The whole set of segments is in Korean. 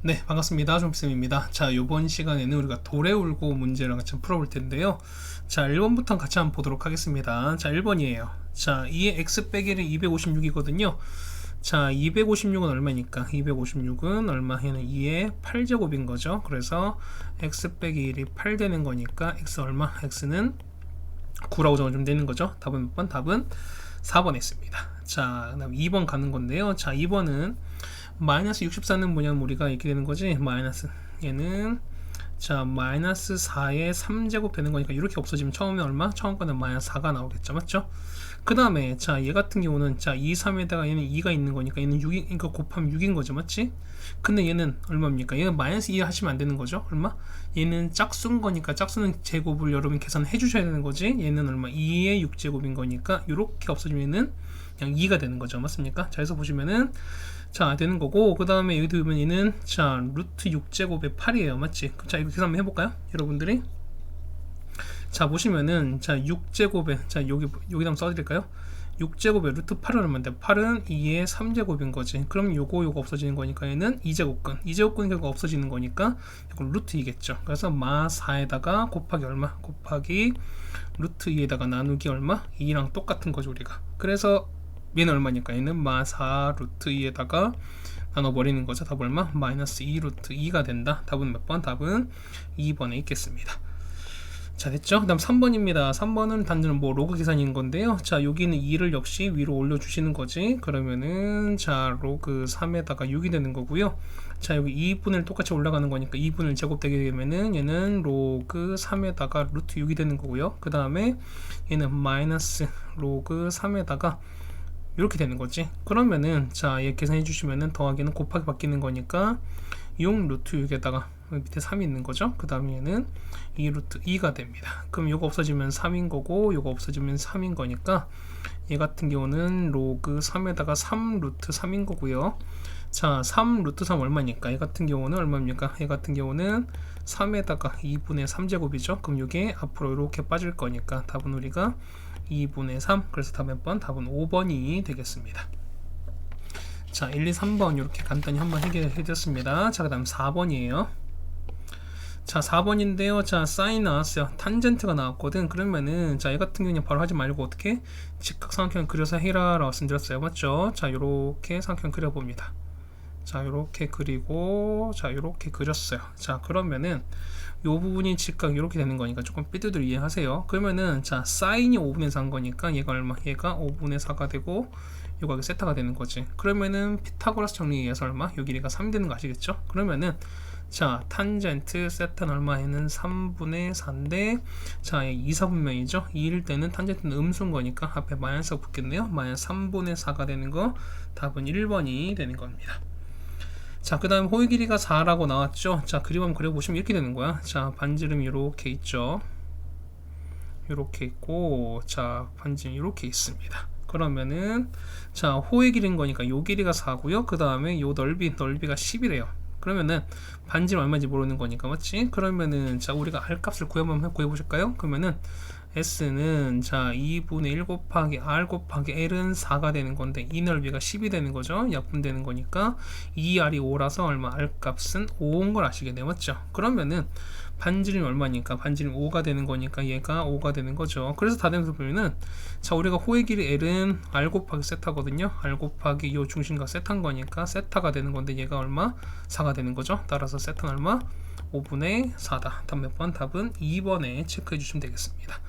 네, 반갑습니다. 좀쌤입니다. 자, 이번 시간에는 우리가 돌에 울고 문제를 같이 풀어볼 텐데요. 자, 1번부터 같이 한번 보도록 하겠습니다. 자, 1번이에요. 자, 2의 x 빼기 1은 256이거든요. 자, 256은 얼마니까? 256은 얼마? 얘는 2의 8제곱인 거죠. 그래서 x 빼기 1이 8 되는 거니까 x 얼마? x는 9라고 적어주면 되는 거죠. 답은 몇 번? 답은 4번에 있습니다. 자, 그 다음 2번 가는 건데요. 자, 2번은 마이너스 64는 뭐냐면 우리가 이렇게 되는 거지. 마이너스 얘는 자 마이너스 4의 3제곱 되는 거니까 이렇게 없어지면 처음에 얼마? 처음 거는 마이너스 4가 나오겠죠, 맞죠? 그 다음에 자 얘 같은 경우는 자 2, 3에다가 얘는 2가 있는 거니까 얘는 6이, 그러니까 곱하면 6인 거죠, 맞지? 근데 얘는 얼마입니까? 얘는 마이너스 2 하시면 안 되는 거죠. 얼마? 얘는 짝수인 거니까 짝수는 제곱을 여러분 계산해 주셔야 되는 거지. 얘는 얼마? 2의 6제곱인 거니까 이렇게 없어지면 얘는 그냥 2가 되는 거죠, 맞습니까? 자, 그래서 보시면은 자 되는 거고, 그 다음에 여기 보면 얘는 자 루트 6제곱에 8이에요, 맞지? 자 이거 계산 한번 해볼까요, 여러분들이? 자 보시면은 자 6제곱에 자 여기다 한번 써드릴까요? 6제곱에 루트 8은 얼마인데 8은 2의 3제곱인 거지. 그럼 요거 없어지는 거니까 얘는 2제곱근 결국 없어지는 거니까 이건 루트 2겠죠. 그래서 마 4에다가 곱하기 얼마? 곱하기 루트 2에다가 나누기 얼마? 2랑 똑같은 거죠, 우리가. 그래서 얘는 얼마니까? 얘는 마 4 루트 2에다가 나눠버리는 거죠. 답 얼마? 마이너스 2 루트 2가 된다. 답은 몇 번? 답은 2번에 있겠습니다. 자, 됐죠? 그 다음 3번입니다. 3번은 단지는 뭐 로그 계산인 건데요. 자, 여기는 2를 역시 위로 올려주시는 거지. 그러면은 자 로그 3에다가 6이 되는 거고요. 자, 여기 2분을 똑같이 올라가는 거니까 2분을 제곱되게 되면은 얘는 로그 3에다가 루트 6이 되는 거고요. 그 다음에 얘는 마이너스 로그 3에다가 이렇게 되는 거지. 그러면은 자 얘 계산해 주시면은 더하기는 곱하기 바뀌는 거니까 6 루트 6에다가 밑에 3이 있는 거죠. 그 다음에 얘는 2 루트 2가 됩니다. 그럼 요거 없어지면 3인 거고 요거 없어지면 3인 거니까 얘 같은 경우는 로그 3에다가 3 루트 3인 거고요. 자 3 루트 3 얼마니까? 얘 같은 경우는 얼마입니까? 얘 같은 경우는 3에다가 2분의 3제곱이죠. 그럼 이게 앞으로 이렇게 빠질 거니까 답은 우리가 2분의 3. 그래서 답 몇 번? 답은 5번이 되겠습니다. 자, 1, 2, 3번 이렇게 간단히 한번 해결해 드렸습니다. 자, 그 다음 4번이에요. 자, 4번인데요. 자, 사인 나왔어요. 탄젠트가 나왔거든. 그러면은 자, 얘 같은 경우는 바로 하지 말고 어떻게 직각삼각형 그려서 해라라고 말씀드렸어요, 맞죠? 자, 요렇게 삼각형 그려봅니다. 자, 요렇게 그리고 자, 요렇게 그렸어요. 자, 그러면은 요 부분이 직각 이렇게 되는 거니까 조금 삐뚤들 이해하세요. 그러면은 자 사인이 5분의 4인 거니까 얘가 얼마? 얘가 5분의 4가 되고 요가 세타가 되는 거지. 그러면은 피타고라스 정리에서 얼마? 요 길이가 3이 되는 거 아시겠죠? 그러면은 자 탄젠트 세타는 얼마에는 3분의 4인데 자 2, 4분면이죠. 2일 때는 탄젠트는 음수인 거니까 앞에 마이너스가 붙겠네요. 마이너스 3분의 4가 되는 거. 답은 1번이 되는 겁니다. 자, 그 다음 호의 길이가 4라고 나왔죠. 자, 그림 한번 그려보시면 이렇게 되는 거야. 자, 반지름이 이렇게 있죠. 이렇게 있고, 자, 반지름이 이렇게 있습니다. 그러면은 자, 호의 길이인 거니까 요 길이가 4고요. 그 다음에 요 넓이가 10이래요. 그러면은 반지름 얼마인지 모르는 거니까, 맞지? 그러면은 자, 우리가 R 값을 구해보실까요? 그러면은 S는 자 2분의 1 곱하기 R 곱하기 L은 4가 되는 건데 이 넓이가 10이 되는 거죠. 약분되는 거니까 2R이 5라서 얼마? R 값은 5인 걸 아시겠네요, 맞죠? 그러면은 반지름이 얼마니까? 반지름 5가 되는 거니까 얘가 5가 되는 거죠. 그래서 다 되면서 보면은 자 우리가 호의 길이 L은 R 곱하기 세타거든요. R 곱하기 요 중심과 세타인 거니까 세타가 되는 건데 얘가 얼마? 4가 되는 거죠. 따라서 세타는 얼마? 5분의 4다. 답 몇 번? 답은 2번에 체크해 주시면 되겠습니다.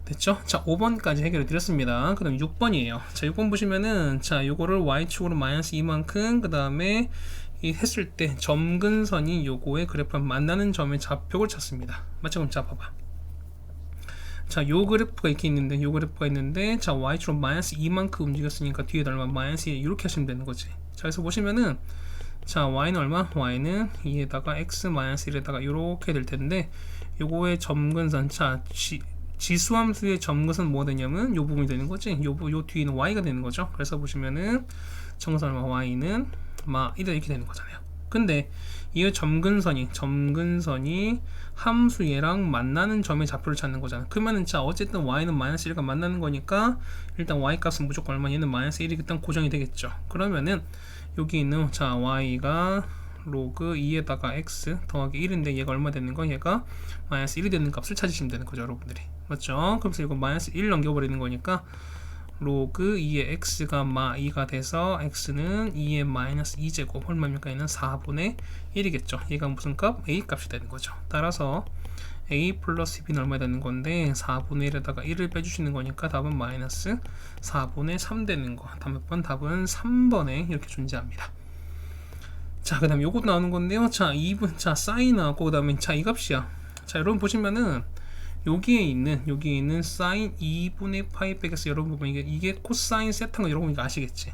됐죠? 자, 5번까지 해결해 드렸습니다. 그 다음 6번이에요. 자, 6번 보시면은, 자, 요거를 y축으로 마이너스 2만큼, 그 다음에 이 했을 때 점근선이 요거의 그래프랑 만나는 점의 좌표를 찾습니다. 맞죠? 그럼 자, 봐봐. 자, 요 그래프가 이렇게 있는데, 요 그래프가 있는데, 자, y축으로 마이너스 2만큼 움직였으니까 뒤에 얼마? 마이너스 2 이렇게 하시면 되는 거지. 자, 그래서 보시면은, 자, y는 얼마? y는 2에다가 x 마이너스 1에다가 이렇게 될 텐데, 요거의 점근선, 자, 지수함수의 점근은 뭐가 되냐면 요 부분이 되는 거지. 요 뒤에는 y가 되는 거죠. 그래서 보시면은 정선 y는 마 이렇게 되는 거잖아요. 근데 이 점근선이 함수 얘랑 만나는 점의 좌표를 찾는 거잖아. 그러면은 자 어쨌든 y는 마이너스 1과 만나는 거니까 일단 y 값은 무조건 얼마? 얘는 마이너스 1이 일단 고정이 되겠죠. 그러면은 여기 있는 자 y가 로그 2에다가 x 더하기 1인데 얘가 얼마 되는 거? 얘가 마이너스 1이 되는 값을 찾으시면 되는 거죠, 여러분들이. 맞죠? 그래서 이거 마이너스 1 넘겨버리는 거니까 로그 2의 x가 마 2가 돼서 x는 2의 마이너스 2제곱 얼마입니까? 얘는 4분의 1이겠죠. 얘가 무슨 값? a 값이 되는 거죠. 따라서 a 플러스 b는 얼마 되는 건데 4분의 1에다가 1을 빼주시는 거니까 답은 마이너스 4분의 3 되는 거. 다음 몇 번? 답은 3번에 이렇게 존재합니다. 자, 그 다음에 요거 나오는 건데요. 자, 2분, 자, 사인하고, 그 다음에, 자, 이 값이야. 자, 여러분 보시면은, 여기에 있는 사인 2분의 파이 빼겠어. 여러분 보면 이게 코사인 세타인 거 여러분 이거 아시겠지?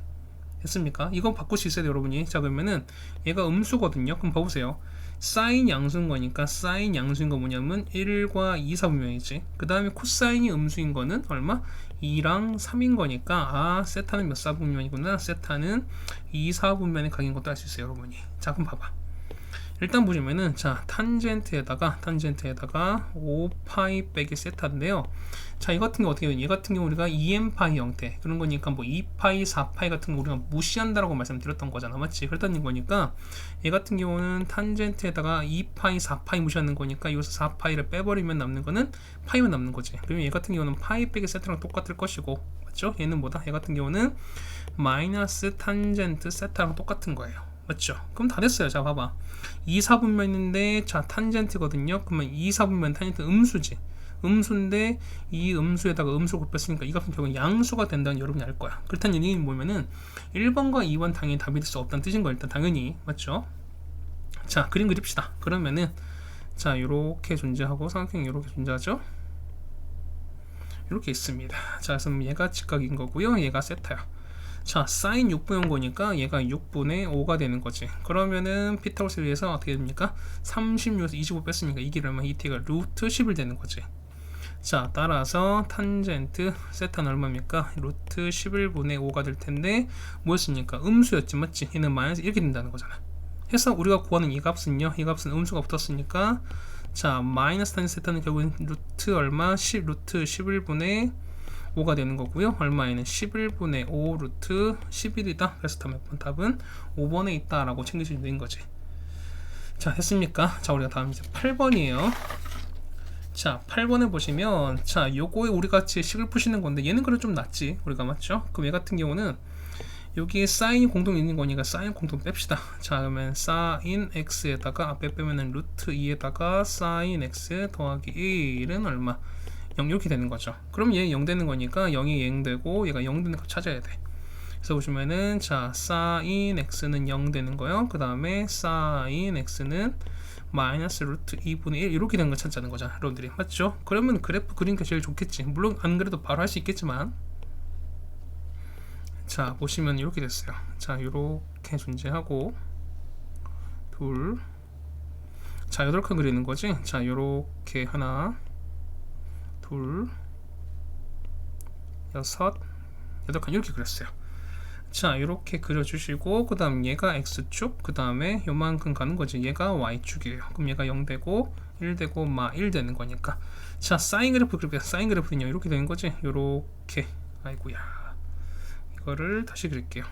됐습니까? 이거 바꿀 수 있어야 돼요, 여러분이. 자, 그러면은, 얘가 음수거든요. 그럼 봐보세요. 사인 양수인 거니까, 사인 양수인 거 뭐냐면, 1과 2, 4분면이지. 그 다음에 코사인이 음수인 거는 얼마? 2랑 3인 거니까 아 세타는 몇 사분면이구나. 세타는 2, 4분면의 각인 것도 알 수 있어요, 여러분이. 자, 그럼 봐봐. 일단 보시면은 자 탄젠트에다가 5파이 빼기 세타인데요. 자, 이 같은 경우 어떻게 되냐? 얘 같은 경우 우리가 2n파이 형태 그런 거니까 뭐 2파이, 4파이 같은 거 우리가 무시한다라고 말씀드렸던 거잖아, 맞지? 그랬다는 거니까 얘 같은 경우는 탄젠트에다가 2파이, 4파이 무시하는 거니까 여기서 4파이를 빼버리면 남는 거는 파이만 남는 거지. 그러면 얘 같은 경우는 파이 빼기 세타랑 똑같을 것이고, 맞죠? 얘는 뭐다? 얘 같은 경우는 마이너스 탄젠트 세타랑 똑같은 거예요. 맞죠? 그럼 다 됐어요. 자, 봐봐. 2, 4분면인데 자 탄젠트거든요. 그러면 2, 4분면 탄젠트 음수지. 음수인데 이 음수에다가 음수를 곱했으니까 이 같은 경우는 양수가 된다는 여러분이 알 거야. 그렇다는 얘기는 뭐냐면은 1번과 2번 당연히 답이 될 수 없다는 뜻인 거야. 일단 당연히. 맞죠? 자, 그림 그립시다. 그러면은 자, 요렇게 존재하고 삼각형이 요렇게 존재하죠? 이렇게 있습니다. 자, 그래서 얘가 직각인 거고요. 얘가 세타야. 자, 사인 6분의 거니까 얘가 6분의 5가 되는 거지. 그러면은 피타고라스에 의해서 어떻게 됩니까? 36에서 25 뺐으니까 이 길 얼마? 이t가 루트 10일 되는 거지. 자, 따라서 탄젠트 세타는 얼마입니까? 루트 11분의 5가 될 텐데 뭐였습니까? 음수였지, 맞지? 얘는 마이너스 이렇게 된다는 거잖아. 해서 우리가 구하는 이 값은요, 이 값은 음수가 붙었으니까 자, 마이너스 탄젠트 세타는 결국엔 루트 얼마? 10 루트 11분의 5가 되는 거고요. 얼마에는 11분의 5 루트 11이다. 그래서 답은 5번에 있다라고 챙기시면 되는 거지. 자, 됐습니까? 자, 우리가 다음 이제 8번이에요. 자, 8번에 보시면 자, 요거에 우리 같이 식을 푸시는 건데 얘는 그래도 좀 낫지. 우리가 맞죠? 그럼 얘 같은 경우는 여기에 사인이 공동 있는 거니까 사인 공동 뺍시다. 자, 그러면 사인 x에다가 앞에 빼면은 루트 2에다가 사인 x 더하기 1은 얼마? 0 이렇게 되는 거죠. 그럼 얘 0 되는 거니까 0이 0 되고 얘가 0 되는 거 찾아야 돼. 그래서 보시면은 자, 사인 x는 0 되는 거요. 그 다음에 사인 x는 마이너스 루트 2분의 1 이렇게 되는 거 찾자는 거잖아, 여러분들이. 맞죠? 그러면 그래프 그리니까 제일 좋겠지. 물론 안 그래도 바로 할 수 있겠지만 자, 보시면 이렇게 됐어요. 자, 이렇게 존재하고 둘, 자, 8칸 그리는 거지. 자, 이렇게 하나 둘, 6, 8칸 이렇게 그렸어요. 자, 이렇게 그려주시고 그 다음 얘가 x축, 그 다음에 요만큼 가는 거지. 얘가 y축이에요. 그럼 얘가 0 되고 1 되고 마 1 되는 거니까 자, 사인 그래프 그릴게요. 사인 그래프는요 이렇게 되는 거지. 요렇게. 아이고야, 이거를 다시 그릴게요.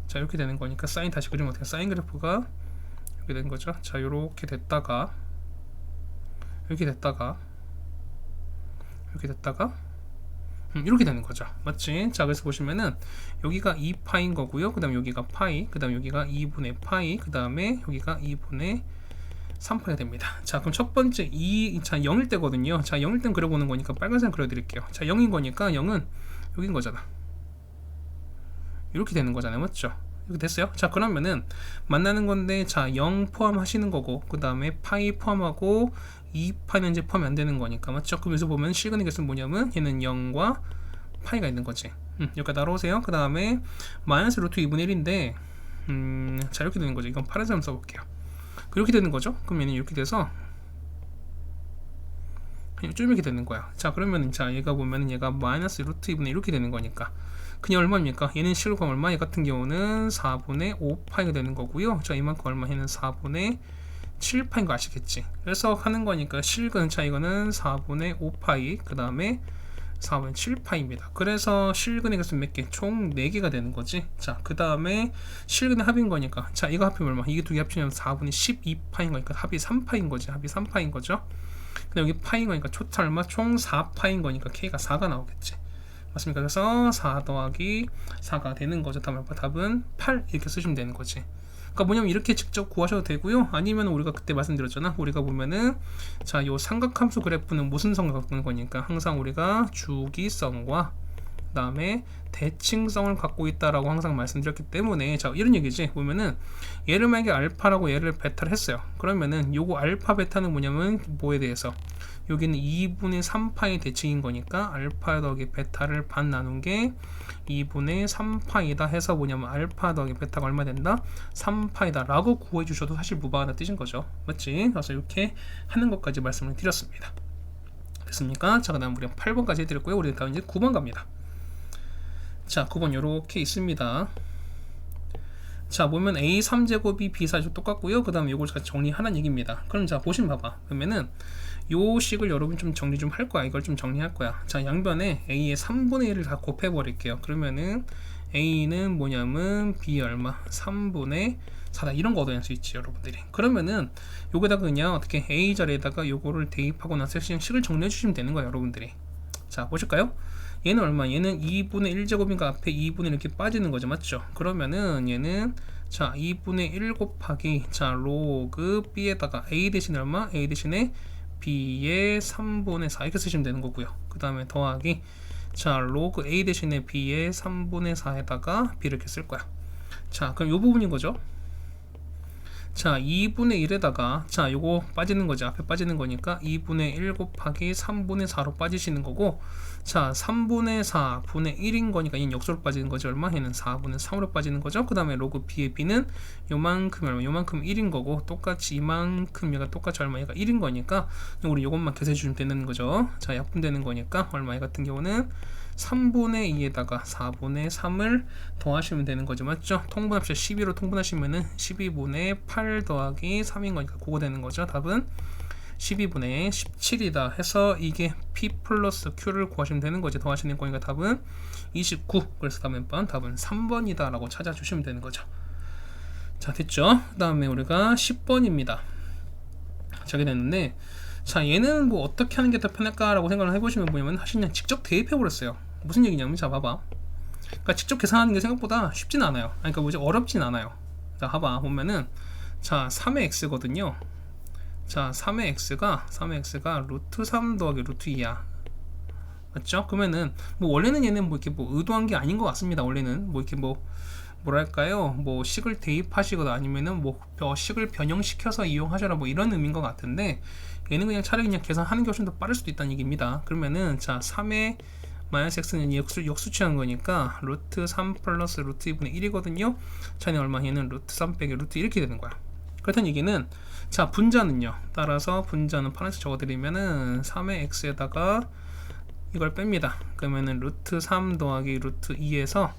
자, 이렇게 되는 거니까 사인 다시 그리면 어떻게 사인 그래프가 이렇게 되는 거죠. 자, 요렇게 됐다가 이렇게 됐다가 이렇게 되는 거죠, 맞지? 자, 그래서 보시면은 여기가 2파인 거고요. 그 다음에 여기가 파이, 그 다음에 여기가 2분의 파이, 그 다음에 여기가 2분의 3파이가 됩니다. 자, 그럼 첫 번째 자, 0일 때거든요. 자, 0일 땐 그려보는 거니까 빨간색 그려드릴게요. 자, 0인 거니까 0은 여긴 거잖아. 이렇게 되는 거잖아요, 맞죠? 이렇게 됐어요? 자, 그러면은 만나는 건데 자, 0 포함하시는 거고 그 다음에 파이 포함하고 2파이는 이제 포함이 안 되는 거니까, 맞죠? 그래서 보면 실근의 개수는 뭐냐면 얘는 0과 파이가 있는 거지. 여기까지 따라오세요. 그 다음에 마이너스 루트 2분의 1인데 자, 이렇게 되는 거죠. 이건 파란색 한번 써볼게요. 그렇게 되는 거죠. 그럼 얘는 이렇게 돼서 그냥 좀 이렇게 되는 거야. 자, 그러면 자, 얘가 보면은 얘가 마이너스 루트 2분의 1 이렇게 되는 거니까 그냥 얼마입니까? 얘는 실감 얼마? 얘 같은 경우는 4분의 5파이가 되는 거고요. 자, 이만큼 얼마? 얘는 4분의 7파인 거 아시겠지? 그래서 하는 거니까 실근 차 이거는 4분의 5파이 그 다음에 4분의 7파입니다. 그래서 실근의 개수 몇 개? 총 4개가 되는 거지. 자, 그 다음에 실근의 합인 거니까. 자, 이거 합이면 얼마? 이게 두 개 합치면 4분의 12파인 거니까 합이 3파인 거지. 합이 3파인 거죠. 근데 여기 파인 거니까 초타 얼마? 총 4파인 거니까 K가 4가 나오겠지. 맞습니까? 그래서 4 더하기 4가 되는 거죠. 답은 8 이렇게 쓰시면 되는 거지. 그러니까 뭐냐면 이렇게 직접 구하셔도 되고요. 아니면 우리가 그때 말씀드렸잖아. 우리가 보면은 자, 요 삼각함수 그래프는 무슨 성을 갖고 있는 거니까 항상 우리가 주기성과 그 다음에 대칭성을 갖고 있다라고 항상 말씀드렸기 때문에 자, 이런 얘기지. 보면은 얘를 만약에 알파라고 얘를 베타를 했어요. 그러면은 요거 알파 베타는 뭐냐면 뭐에 대해서 여기는 2분의 3파의 대칭인 거니까 알파 더하기 베타를 반 나눈 게 2분의 3파이다 해서 뭐냐면 알파 더하기 베타가 얼마 된다? 3파이다 라고 구해 주셔도 사실 무방하다 뜻인 거죠. 맞지? 그래서 이렇게 하는 것까지 말씀을 드렸습니다. 됐습니까? 자, 그 다음 우리가 8번까지 해드렸고요. 우리 다음 이제 9번 갑니다. 자, 9번 요렇게 있습니다. 자, 보면 A3제곱이 B4제곱 똑같고요. 그 다음에 요걸 같이 정리하는 얘기입니다. 그럼 자, 보시면 봐봐. 그러면은 요 식을 여러분 좀 정리 좀 할 거야. 이걸 좀 정리할 거야. 자, 양변에 A의 3분의 1을 다 곱해 버릴게요. 그러면은 A는 뭐냐면 B 얼마? 3분의 4다. 이런 거 얻어낼 수 있지, 여러분들이. 그러면은 요거다가 그냥 어떻게 A 자리에다가 요거를 대입하고 나서 그냥 식을 정리해 주시면 되는 거야, 여러분들이. 자, 보실까요? 얘는 얼마? 얘는 2분의 1제곱인가 앞에 2분의 이렇게 빠지는 거죠, 맞죠? 그러면은 얘는 자, 2분의 1 곱하기 자, 로그 B에다가 A 대신 얼마? A 대신에 B의 3분의 4 이렇게 쓰시면 되는 거고요. 그 다음에 더하기 자, 로그 A 대신에 B의 3분의 4에다가 B를 이렇게 쓸 거야. 자, 그럼 요 부분인 거죠. 자, 2분의 1에다가 자, 요거 빠지는 거지. 앞에 빠지는 거니까 2분의 1 곱하기 3분의 4로 빠지시는 거고, 자, 3분의 4 분의 1인 거니까 얘는 역수로 빠지는 거지. 얼마? 얘는 4분의 3으로 빠지는 거죠. 그 다음에 로그 B의 B는 요만큼 얼마? 요만큼 1인 거고, 똑같이 이만큼 얘가 똑같이 얼마? 얘가 1인 거니까 우리 요것만 계산해 주시면 되는 거죠. 자, 약분되는 거니까 얼마? 얘 같은 경우는 3분의 2에다가 4분의 3을 더하시면 되는 거죠. 맞죠? 통분합시다. 12로 통분하시면은 12분의 8 더하기 3인 거니까 그거 되는 거죠. 답은 12분의 17이다 해서 이게 P 플러스 Q를 구하시면 되는 거지. 더하시는 거니까 답은 29. 그래서 다음 번 답은 3번이다 라고 찾아주시면 되는 거죠. 자, 됐죠? 그 다음에 우리가 10번입니다. 저게 됐는데, 자, 얘는 뭐 어떻게 하는 게 더 편할까라고 생각을 해보시면 뭐냐면 사실 그냥 직접 대입해버렸어요. 무슨 얘기냐면, 자, 봐봐. 그러니까 직접 계산하는 게 생각보다 쉽진 않아요. 그러니까 뭐지, 어렵진 않아요. 자, 봐봐. 보면은 자, 3의 x거든요. 자, 3의 x가 루트 3 더하기 루트 2야. 맞죠? 그러면은 뭐 원래는 얘는 뭐 이렇게 뭐 의도한 게 아닌 것 같습니다. 원래는 뭐 이렇게 뭐 뭐랄까요, 뭐 식을 대입하시거나 아니면은 뭐 식을 변형시켜서 이용하셔라 뭐 이런 의미인 것 같은데, 얘는 그냥 차라리 그냥 계산하는 게 훨씬 더 빠를 수도 있다는 얘기입니다. 그러면은 자, 3의 마이너스 x는 역수 취한 거니까 루트 3 플러스 루트 2분의 1이거든요. 자, 얘는 얼마? 얘는 루트 3 빼기 루트 이렇게 되는 거야. 그렇다는 얘기는 자, 분자는요, 따라서 분자는 파란색 적어드리면은 3의 x에다가 이걸 뺍니다. 그러면은 루트 3 더하기 루트 2에서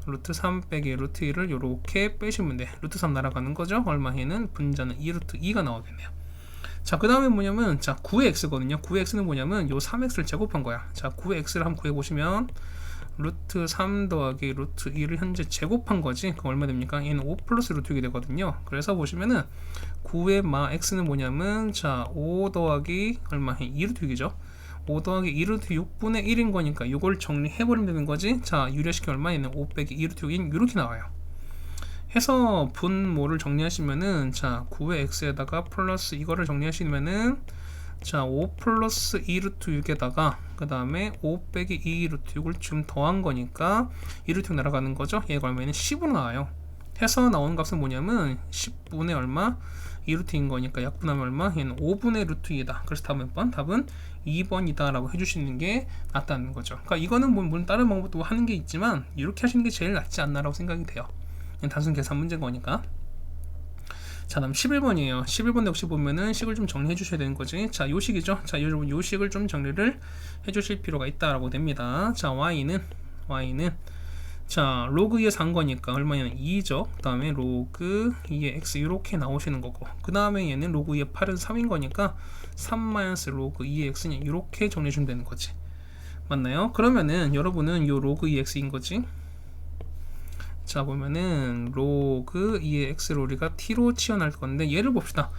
루트 3 빼기 루트 2를 요렇게 빼시면 돼. 루트 3 날아가는 거죠. 얼마? 얘는 분자는 2 루트 2가 나오겠네요. 자, 그 다음에 뭐냐면 자, 9의 x거든요. 9의 x는 뭐냐면 요 3x를 제곱한 거야. 자, 9의 x를 한번 구해보시면 루트 3 더하기 루트 2를 현재 제곱한 거지. 그럼 얼마 됩니까? 얘는 5 플러스 루트 6이 되거든요. 그래서 보시면은 9의 마 x는 뭐냐면 자, 5 더하기 얼마? 2 루트 6이죠. 5 더하기 2 루트 6분의 1인 거니까 이걸 정리해버리면 되는 거지. 자, 유리시키면 얼마? 얘는 5 빼기 2 루트 6인 이렇게 나와요. 해서 분모를 정리하시면은 자, 9의 x에다가 플러스 이거를 정리하시면은 자, 5 플러스 2 루트 6에다가 그 다음에 5 빼기 2 루트 6을 지금 더한 거니까 2 루트 6 날아가는 거죠. 얘가 얼마는 10으로 나와요. 해서 나오는 값은 뭐냐면 10분의 얼마? 2 루트인 거니까 약분하면 얼마? 얘는 5분의 루트 2다. 그래서 다음 번 답은 2번이다 라고 해주시는 게 낫다는 거죠. 그러니까 이거는 뭐 물론 다른 방법도 하는 게 있지만 이렇게 하시는 게 제일 낫지 않나 라고 생각이 돼요. 단순 계산 문제인 거니까. 자, 다음 11번이에요. 11번도 역시 보면은 식을 좀 정리해 주셔야 되는 거지. 자, 요 식이죠. 자, 여러분 요 식을 좀 정리를 해 주실 필요가 있다라고 됩니다. 자, y는 자, 로그 2에 산 거니까 얼마냐면 2죠. 그 다음에 로그 2의 x 이렇게 나오시는 거고, 그 다음에 얘는 로그 2의 8은 3인 거니까 3 마이너스 로그 2의 x는 이렇게 정리해 주면 되는 거지. 맞나요? 그러면은 여러분은 요 로그 2x인 거지. 자 보면은 로그 2의 x를 우리가 t로 치환할 건데 얘를 봅시다.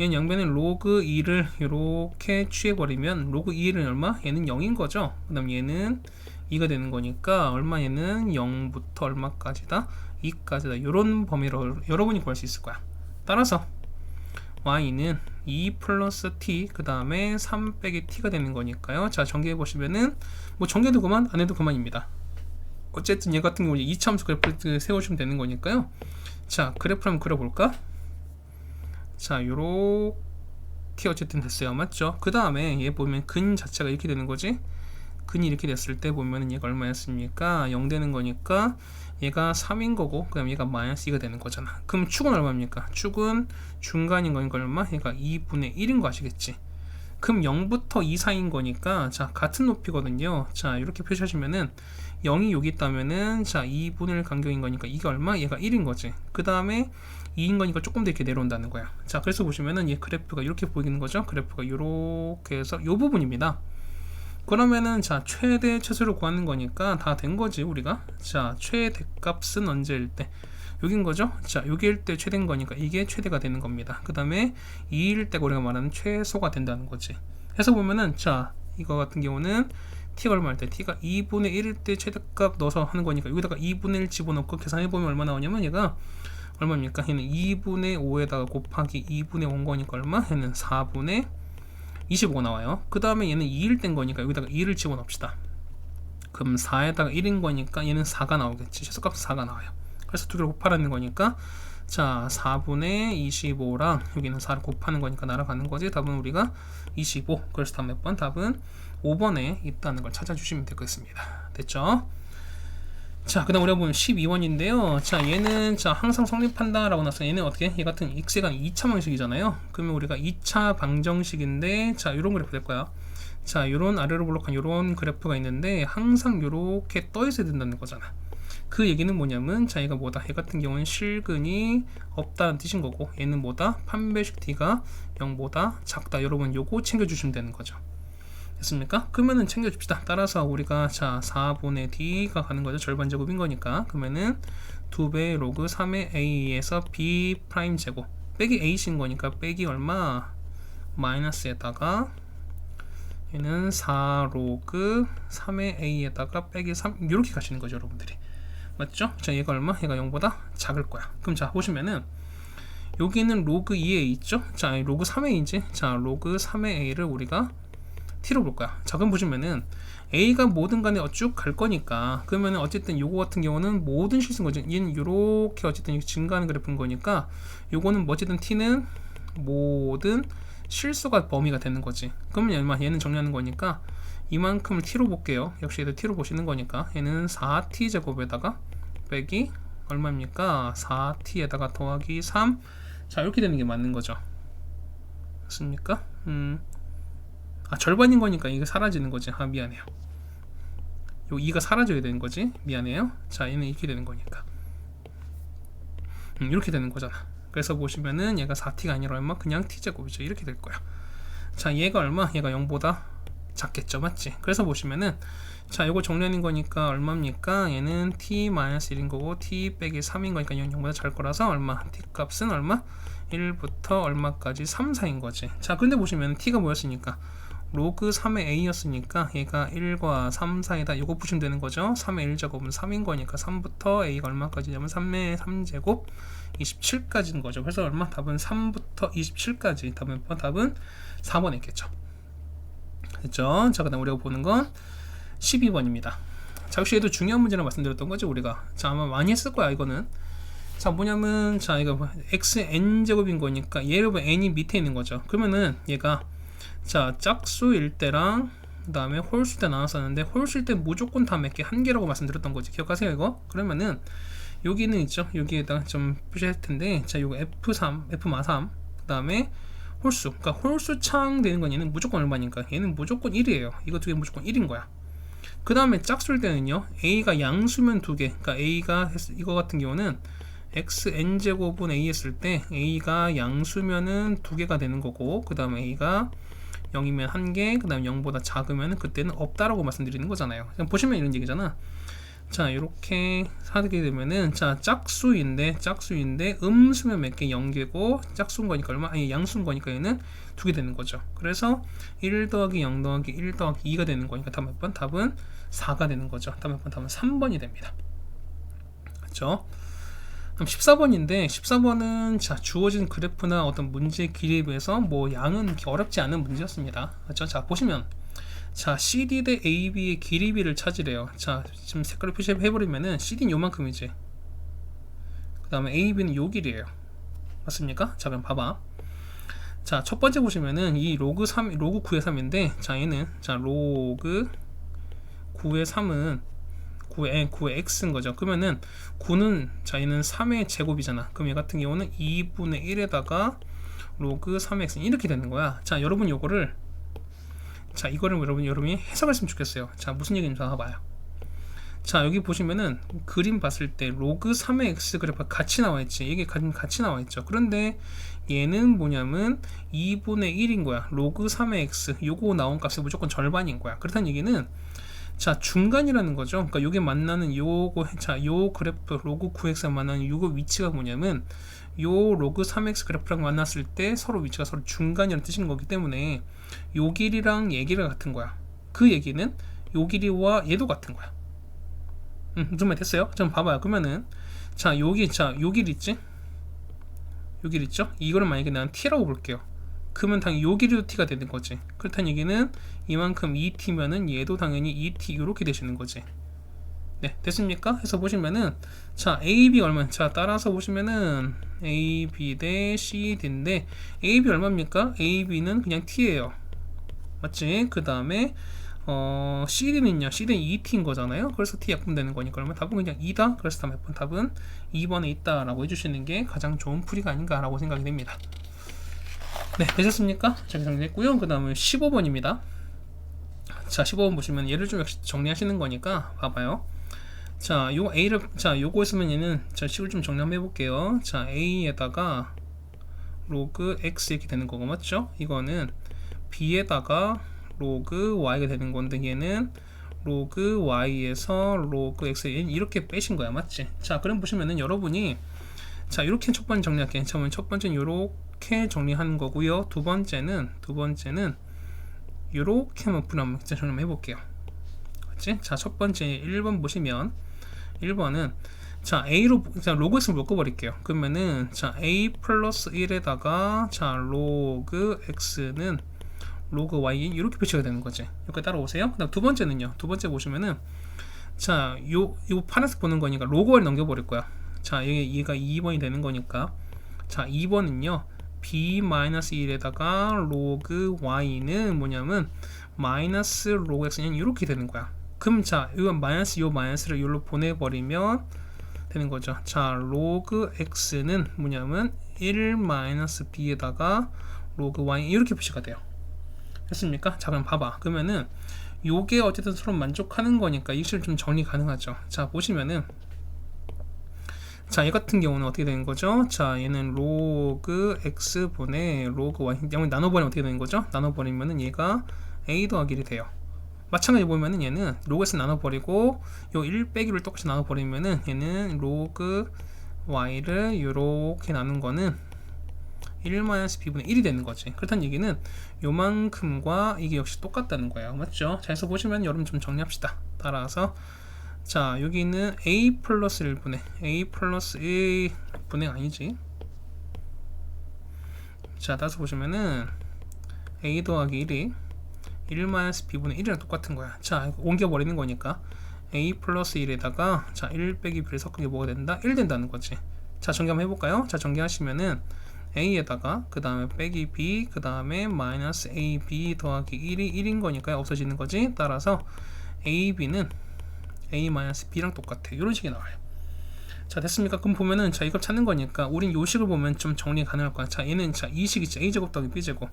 얘는 양변에 로그 2를 이렇게 취해버리면 로그 2는 얼마? 얘는 0인 거죠. 그 다음 얘는 2가 되는 거니까 얼마? 얘는 0부터 얼마까지다? 2까지다. 이런 범위로 여러분이 구할 수 있을 거야. 따라서 y는 2 플러스 t 그 다음에 3 빼기 t가 되는 거니까요. 자 전개해 보시면은 뭐 전개도 그만 안 해도 그만입니다. 어쨌든 얘 같은 경우는 2차함수 그래프를 세우시면 되는 거니까요. 자 그래프를 한번 그려볼까? 자 요렇게 어쨌든 됐어요. 맞죠? 그 다음에 얘 보면 근 자체가 이렇게 되는 거지. 근이 이렇게 됐을 때 보면은 얘가 얼마였습니까? 0 되는 거니까 얘가 3인 거고 그 다음 얘가 마이너스 2가 되는 거잖아. 그럼 축은 얼마입니까? 축은 중간인 거니까 얼마? 얘가 2분의 1인 거 아시겠지? 그럼 0부터 2 사이인 거니까 자 같은 높이거든요. 자 이렇게 표시하시면은 0이 여기 있다면은 자 2분의 1 간격인 거니까 이게 얼마? 얘가 1인 거지. 그 다음에 2인 거니까 조금 더 이렇게 내려온다는 거야. 자 그래서 보시면은 얘 그래프가 이렇게 보이는 거죠. 그래프가 이렇게 해서 이 부분입니다. 그러면은 자 최대 최소를 구하는 거니까 다 된 거지 우리가. 자 최대값은 언제일 때 여긴 거죠. 자 여기일 때 최대인 거니까 이게 최대가 되는 겁니다. 그 다음에 2일 때 우리가 말하는 최소가 된다는 거지. 해서 보면은 자 이거 같은 경우는 t가 얼마일 때 t가 2분의 1일 때 최대값 넣어서 하는 거니까 여기다가 2분의 1 집어넣고 계산해보면 얼마 나오냐면 얘가 얼마입니까? 얘는 2분의 5에다가 곱하기 2분의 5인 거니까 얼마? 얘는 4분의 25가 나와요. 그 다음에 얘는 2일 땐 거니까 여기다가 2를 집어넣읍시다. 그럼 4에다가 1인 거니까 얘는 4가 나오겠지. 최소값은 4가 나와요. 그래서 두 개를 곱하라는 거니까 자 4분의 25랑 여기는 4를 곱하는 거니까 날아가는 거지. 답은 우리가 25. 그래서 답 몇 번? 답은 5번에 있다는 걸 찾아주시면 되겠습니다. 됐죠? 자, 그 다음 우리가 보면 12번인데요. 자, 얘는 자 항상 성립한다 라고 나서 얘는 어떻게? 얘 같은 x가 2차 방정식이잖아요. 그러면 우리가 2차 방정식인데 자, 요런 그래프 될 거야. 자, 요런 아래로 볼록한 요런 그래프가 있는데 항상 요렇게 떠 있어야 된다는 거잖아. 그 얘기는 뭐냐면 자 얘가 뭐다? 얘 같은 경우는 실근이 없다는 뜻인 거고 얘는 뭐다? 판별식 t가 0보다 작다. 여러분 요거 챙겨주시면 되는 거죠. 됐습니까? 그러면은 챙겨줍시다. 따라서 우리가 자 4분의 d가 가는 거죠. 절반 제곱인 거니까 그러면은 2배 로그 3의 a에서 b 프라임 제곱 빼기 a인 거니까 빼기 얼마? 마이너스에다가 얘는 4 로그 3의 a에다가 빼기 3 이렇게 가시는 거죠 여러분들이. 맞죠? 자 얘가 얼마? 얘가 0보다 작을 거야. 그럼 자 보시면은 여기는 로그 2의 a 있죠? 자 로그 3의 a인지 자 로그 3의 a를 우리가 t로 볼 거야. 자 그럼 보시면은 a가 뭐든 간에 쭉 갈 거니까 그러면은 어쨌든 요거 같은 경우는 모든 실수인 거지. 얘는 요렇게 어쨌든 증가하는 그래프인 거니까 요거는 뭐 어쨌든 t는 모든 실수가 범위가 되는 거지. 그러면 얼마? 얘는 정리하는 거니까 이만큼을 t로 볼게요. 역시 얘도 t로 보시는 거니까 얘는 4t 제곱에다가 빼기 얼마입니까? 4t에다가 더하기 3. 자 이렇게 되는 게 맞는 거죠. 맞습니까? 절반인 거니까 이게 사라지는 거지. 미안해요. 요 2가 사라져야 되는 거지. 미안해요. 자 얘는 이렇게 되는 거니까 이렇게 되는 거잖아. 그래서 보시면은 얘가 4t가 아니라 얼마? 그냥 t제곱이죠. 이렇게 될 거야. 자 얘가 얼마? 얘가 0보다 작겠죠. 맞지? 그래서 보시면은 자 요거 정리하는 거니까 얼마입니까? 얘는 t-1인 거고 t 빼기 3인 거니까 0보다 작을 거라서 얼마? t 값은 얼마? 1부터 얼마까지? 3, 4인 거지. 자 근데 보시면 t가 뭐였으니까 로그 3의 a였으니까 얘가 1과 3 사이다. 요거 푸시면 되는 거죠. 3의 1제곱은 3인 거니까 3부터 a가 얼마까지냐면 3의 3제곱 27까지인 거죠. 그래서 얼마? 답은 3부터 27까지. 답은 4번에 있겠죠. 됐죠? 자, 그 다음 우리가 보는 건 12번입니다. 자, 역시 얘도 중요한 문제를 말씀드렸던 거죠, 우리가. 자, 아마 많이 했을 거야, 이거는. 자, 뭐냐면, 자, 이거 xn제곱인 거니까 얘를 보면 n이 밑에 있는 거죠. 그러면은 얘가 자, 짝수일 때랑 그 다음에 홀수일 때 나눴었는데 홀수일 때 무조건 다 몇 개? 한 개라고 말씀드렸던 거지. 기억하세요, 이거? 그러면은 여기는 있죠? 여기에다가 좀 표시할 텐데 자, 요거 F3, F마3 그 다음에 홀수. 그러니까 홀수창 되는 건 얘는 무조건 얼마니까? 얘는 무조건 1이에요. 이거 두 개 무조건 1인 거야. 그 다음에 짝수일 때는요, A가 양수면 두 개. 그러니까 A가 이거 같은 경우는 xn제곱은 A 했을 때 A가 양수면은 두 개가 되는 거고, 그 다음에 A가 0이면 1개, 그 다음에 0보다 작으면 그때는 없다라고 말씀드리는 거잖아요. 그냥 보시면 이런 얘기잖아. 자, 이렇게 하게 되면은, 자, 짝수인데 음수면 몇 개? 0개고, 짝수인 거니까 얼마? 아니, 양수인 거니까 얘는 2개 되는 거죠. 그래서 1 더하기 0 더하기 1 더하기 2가 되는 거니까 답 몇 번? 답은 4가 되는 거죠. 답 몇 번? 답은 3번이 됩니다. 그렇죠? 그럼 14번인데 14번은 자, 주어진 그래프나 어떤 문제의 길이에 비해서 뭐 양은 이렇게 어렵지 않은 문제였습니다. 그렇죠? 자, 보시면 자, CD 대 AB의 길이비를 찾으래요. 자, 지금 색깔을 표시해버리면은 CD는 요만큼이지. 그 다음에 AB는 요 길이에요. 맞습니까? 자, 그럼 봐봐. 자, 첫 번째 보시면은 이 로그 9의 3인데, 자, 얘는, 자, 로그 9의 3은 9의 x인 거죠. 그러면은 9는, 자, 얘는 3의 제곱이잖아. 그럼 얘 같은 경우는 2분의 1에다가 로그 3x 이렇게 되는 거야. 자, 여러분 요거를 자, 이거를 여러분이 해석했으면 좋겠어요. 자, 무슨 얘기인지 한번 봐요. 자, 여기 보시면은 그림 봤을 때 로그 3의 x 그래프가 같이 나와있지. 이게 같이 나와있죠. 그런데 얘는 뭐냐면 2분의 1인 거야. 로그 3의 x 요거 나온 값이 무조건 절반인 거야. 그렇다는 얘기는 자, 중간이라는 거죠. 그러니까 요게 만나는 요거, 자, 요 그래프 로그 9x가 만나는 요거 위치가 뭐냐면 요 로그 3x 그래프랑 만났을 때 서로 위치가 서로 중간이라는 뜻인 거기 때문에 요 길이랑 얘 길이가 같은 거야. 그 얘기는 요 길이와 얘도 같은 거야. 좀 됐어요? 좀 봐봐요. 그러면은 자, 요 길이 있지? 요 길이 있죠? 이거를 만약에 난 t라고 볼게요. 그러면 당연히 요 길이도 t가 되는 거지. 그렇다는 얘기는 이만큼 2t면은 얘도 당연히 2t 이렇게 되시는 거지. 네, 됐습니까? 해서 보시면은 자, AB 얼마? 자, 따라서 보시면은 AB 대 CD인데 AB 얼마입니까? AB는 그냥 t예요. 맞지? 그 다음에 CD는요. CD는 2t인 거잖아요. 그래서 t 약분되는 거니까 그러면 답은 그냥 2다. 그래서 몇 번 답은 2번에 있다라고 해주시는 게 가장 좋은 풀이가 아닌가라고 생각이 됩니다. 네, 되셨습니까? 자, 정리했고요. 그 다음에 15번입니다. 자, 15번 보시면 얘를 좀 역시 정리하시는 거니까 봐봐요. 자, 요 A를, 자, 요거 있으면 얘는, 자, 식을 좀 정리 한번 해볼게요. 자, A에다가 로그 X 이렇게 되는 거고, 맞죠? 이거는 B에다가 로그 Y가 되는 건데, 얘는 로그 Y에서 로그 X, 얘는 이렇게 빼신 거야, 맞지? 자, 그럼 보시면은 여러분이, 자, 이렇게 첫 번째 정리할게요. 첫 번째는 요렇게 정리하는 거고요. 두 번째는 요렇게 한번 정리 한번 해볼게요. 맞지? 자, 첫 번째 1번 보시면 1번은 자, A로, 자, 로그 X를 묶어버릴게요. 그러면은, 자, A 플러스 1에다가, 자, 로그 X는 로그 Y, 이렇게 표시가 되는 거지. 여기까지 따라오세요. 그 다음 두 번째는요. 두 번째 보시면은, 자, 요 판에서 보는 거니까 로그 Y를 넘겨버릴 거야. 자, 얘가 2번이 되는 거니까. 자, 2번은요. B-1에다가 로그 Y는 뭐냐면, 마이너스 로그 X는 이렇게 되는 거야. 그럼 자, 이건 마이너스를 여기로 보내버리면 되는 거죠. 자, 로그 x는 뭐냐면 1 마이너스 b에다가 로그 y 이렇게 표시가 돼요. 됐습니까? 자, 그럼 봐봐. 그러면은 요게 어쨌든 서로 만족하는 거니까 이 식을 좀 정리 가능하죠. 자, 보시면은 자, 얘 같은 경우는 어떻게 되는 거죠? 자, 얘는 로그 x 분의 로그 y 나눠버리면 어떻게 되는 거죠? 나눠버리면은 얘가 a 더하기 1이 돼요. 마찬가지로 보면은 얘는 로그 x 나눠버리고 요 1 빼기를 똑같이 나눠버리면은 얘는 로그 y를 이렇게 나눈 거는 1-b분의 1이 되는 거지. 그렇다는 얘기는 요만큼과 이게 역시 똑같다는 거예요. 맞죠? 자, 그래서 보시면 여러분 좀 정리합시다. 따라서 자, 여기는 a 플러스 1분의 a 플러스 1분의 아니지. 자, 따라서 보시면은 a 더하기 1이 1-b분의 1이랑 똑같은 거야. 자, 옮겨버리는 거니까 a 플러스 1에다가 자, 1 빼기 b를 섞은 게 뭐가 된다? 1 된다는 거지. 자, 정리 한번 해볼까요? 자, 정리하시면은 a에다가 그 다음에 빼기 b 그 다음에 마이너스 ab 더하기 1이 1인 거니까 없어지는 거지. 따라서 ab는 a-b랑 똑같아. 이런 식이 나와요. 자, 됐습니까? 그럼 보면은 자, 이걸 찾는 거니까 우린 요 식을 보면 좀 정리 가능할 거야. 자, 얘는 자, 이 식 있죠. a제곱 더하기 b제곱.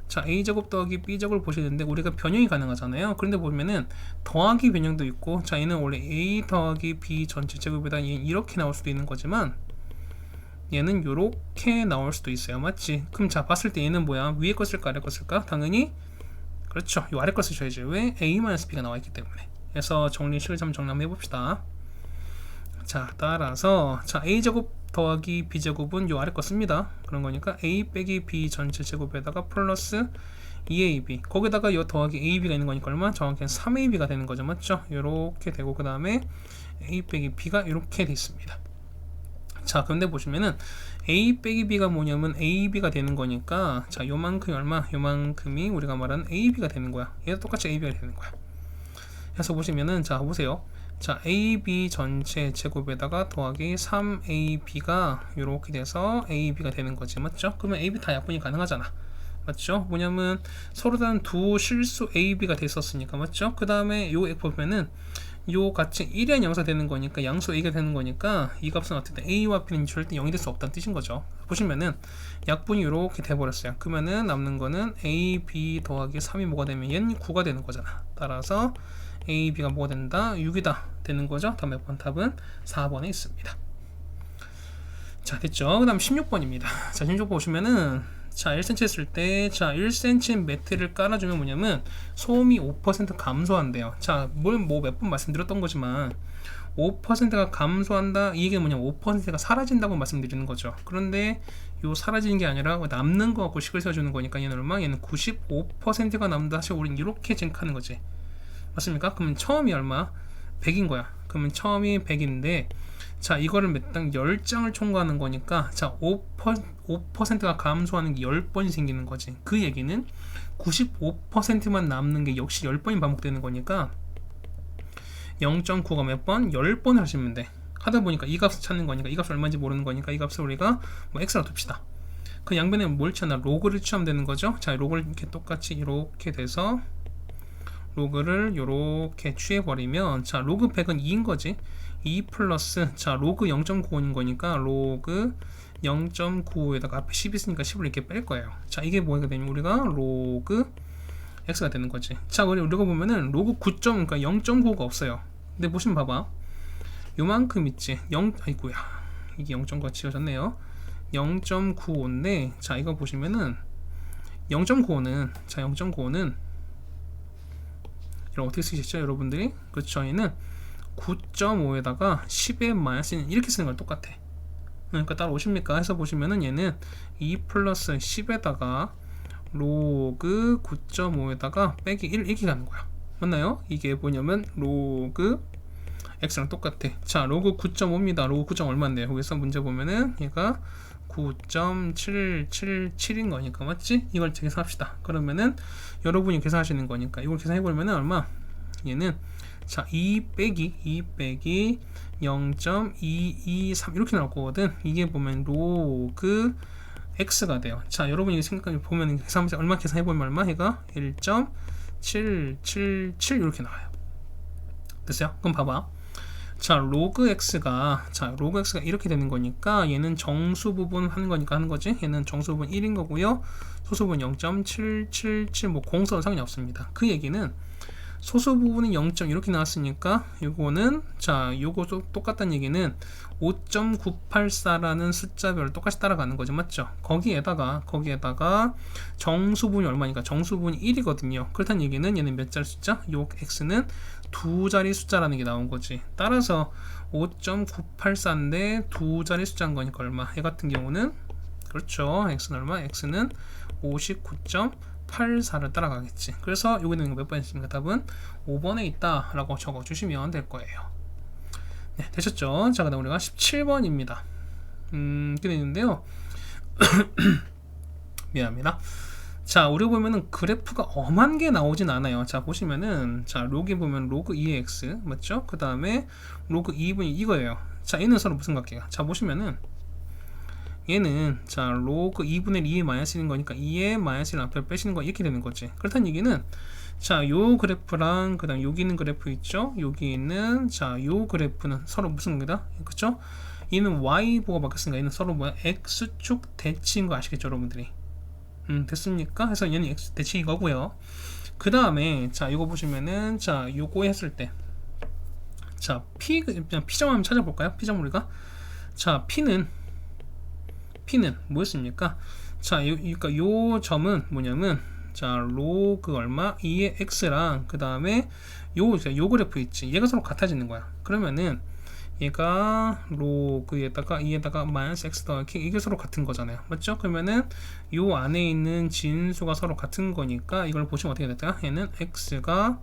자, a제곱 더하기 b제곱을 보시는데 우리가 변형이 가능하잖아요. 그런데 보면은 더하기 변형도 있고, 자, 얘는 원래 a 더하기 b 전체 제곱에다 이렇게 나올 수도 있는 거지만 얘는 요렇게 나올 수도 있어요. 맞지? 그럼 자 봤을 때 얘는 뭐야? 위에 거 쓸까 아래 거 쓸까? 당연히 그렇죠. 요 아래 거 쓰셔야지. 왜? A-B가 나와 있기 때문에. 그래서 정리식을 좀 정리 한번 해봅시다. 자 따라서 자 A제곱 더하기 B제곱은 요 아래 거 씁니다. 그런 거니까 A 빼기 B 전체 제곱에다가 플러스 2AB 거기다가 요 더하기 AB가 있는 거니까 얼마? 정확히는 3AB가 되는 거죠. 맞죠? 요렇게 되고 그 다음에 A 빼기 B가 이렇게 돼 있습니다. 자 근데 보시면은 A 빼기 B가 뭐냐면 AB가 되는 거니까 자 요만큼이 얼마? 요만큼이 우리가 말하는 AB가 되는 거야. 얘도 똑같이 AB가 되는 거야. 그래서 보시면은 자 보세요. 자 AB 전체 제곱에다가 더하기 3AB가 이렇게 돼서 AB가 되는 거지. 맞죠? 그러면 AB 다 약분이 가능하잖아. 맞죠? 뭐냐면 서로 다른 두 실수 AB가 됐었으니까. 맞죠? 그 다음에 요 보면은 요 값이 1의 양수가 되는 거니까 양수 A가 되는 거니까 이 값은 어쨌든 A와 B는 절대 0이 될 수 없다는 뜻인 거죠. 보시면은 약분이 이렇게 돼버렸어요. 그러면은 남는 거는 AB 더하기 3이 뭐가 되면 얘는 9가 되는 거잖아. 따라서 AB가 뭐가 된다? 6이다 되는 거죠. 다음 몇 번 답은 4번에 있습니다. 자 됐죠. 그 다음 16번입니다. 자 16번 보시면은 자 1cm 했을 때 자 1cm 매트를 깔아주면 뭐냐면 소음이 5% 감소한대요. 자 뭘 뭐 몇 번 말씀드렸던 거지만 5%가 감소한다 이 얘기는 뭐냐면 5%가 사라진다고 말씀드리는 거죠. 그런데 요 사라지는 게 아니라 남는 거 갖고 식을 세워주는 거니까 얘는 얼마? 얘는 95%가 남는다. 사실 우리는 이렇게 생각하는 거지. 맞습니까? 그러면 처음이 얼마? 100인 거야. 그러면 처음이 100인데 자 이거를 몇 당 10장을 총괄하는 거니까 자 5%가 감소하는 게 10번이 생기는 거지. 그 얘기는 95%만 남는 게 역시 10번이 반복되는 거니까 0.9가 몇 번? 10번 하시면 돼. 하다 보니까 이 값을 찾는 거니까 이 값이 얼마인지 모르는 거니까 이 값을 우리가 뭐 x라 둡시다. 그 양변에 뭘 취한다? 로그를 취하면 되는 거죠. 자 로그를 이렇게 똑같이 이렇게 돼서 로그를 이렇게 취해버리면 자 로그 100은 2인 거지. 2 플러스 자 로그 0.95인 거니까 로그 0.95에다가 앞에 10 있으니까 10을 이렇게 뺄 거예요. 자 이게 뭐가 되냐면 우리가 로그 x가 되는 거지. 자 우리가 보면은 로그 9. 그러니까 0.95가 없어요. 근데 보시면 봐봐. 요만큼 있지. 0 아이고야 이게 0.9가 지워졌네요. 0.95인데 자 이거 보시면은 0.95는 자 0.95는 이걸 어떻게 쓰시죠 여러분들이? 그렇죠. 얘는 9.5에다가 10의 마이너스는 이렇게 쓰는 걸 똑같아. 그러니까 따라오십니까? 해서 보시면은 얘는 2 플러스 10에다가 로그 9.5에다가 빼기 1 이렇게 가는 거야. 맞나요? 이게 뭐냐면 로그 x랑 똑같아. 자 로그 9.5입니다. 로그 9. 얼마인데요? 거기서 문제 보면은 얘가 9.777인 거니까 맞지? 이걸 계산합시다. 그러면은 여러분이 계산하시는 거니까 이걸 계산해보면은 얼마? 얘는 자 2 빼기 0.223 이렇게 나올 거거든. 이게 보면 로그 x가 돼요. 자 여러분이 생각해 보면 계산하면서 얼마 계산해보면 얼마? 얘가 1.777 이렇게 나와요. 됐어요? 그럼 봐봐. 자 로그 x가 이렇게 되는 거니까 얘는 정수 부분 하는 거지. 얘는 정수 부분 1인 거고요. 소수 부분 0.777 뭐 공수는 상관이 없습니다. 그 얘기는 소수 부분이 0. 이렇게 나왔으니까 요거는 자 요거도 똑같다는 얘기는 5.984라는 숫자별로 똑같이 따라가는 거죠. 맞죠? 거기에다가 정수 부분이 얼마니까 정수 부분이 1이거든요. 그렇다는 얘기는 얘는 몇 자리 숫자? 요 x는 두 자리 숫자라는 게 나온 거지. 따라서 5.984인데 두 자리 숫자인 거니까 얼마? 얘 같은 경우는 그렇죠. x는 얼마? x는 59.84를 따라가겠지. 그래서 여기는 몇 번 있습니까? 답은 5번에 있다 라고 적어주시면 될 거예요. 네, 되셨죠? 자, 그 다음 우리가 17번입니다. 이렇게 되는데요. 미안합니다. 자, 우리 보면은 그래프가 엄한 게 나오진 않아요. 자, 보시면은 자, 로그에 보면 로그 2의 x 맞죠? 그 다음에 로그 2분이 이거예요. 자, 얘는 서로 무슨 관계가? 자, 보시면은 얘는 자 로그 2분의 2의 마이너스인 거니까 2의 마이너스를 앞에 빼시는 거 이렇게 되는 거지. 그렇다는 얘기는 자 요 그래프랑 그 다음 여기 있는 그래프 있죠? 여기 있는 자 요 그래프는 서로 무슨 관계다? 그쵸? 얘는 y보가 바뀌었으니까 얘는 서로 뭐야? x축 대치인 거 아시겠죠 여러분들이? 됐습니까? 그래서 얘는 x 대치 이거고요. 그 다음에 자 이거 보시면은 자 요거 했을 때 자 p 그냥 p점 한번 찾아볼까요? p점 우리가 자 p는 P는 뭐였습니까? 자, 그러니까 요 점은 뭐냐면 자 로그 얼마 2의 x랑 그 다음에 요 그래프 있지, 얘가 서로 같아지는 거야. 그러면은 얘가 로그에다가 2에다가 마이너스 x 더하기 이게 서로 같은 거잖아요, 맞죠? 그러면은 요 안에 있는 진수가 서로 같은 거니까 이걸 보시면 어떻게 될까? 얘는 x가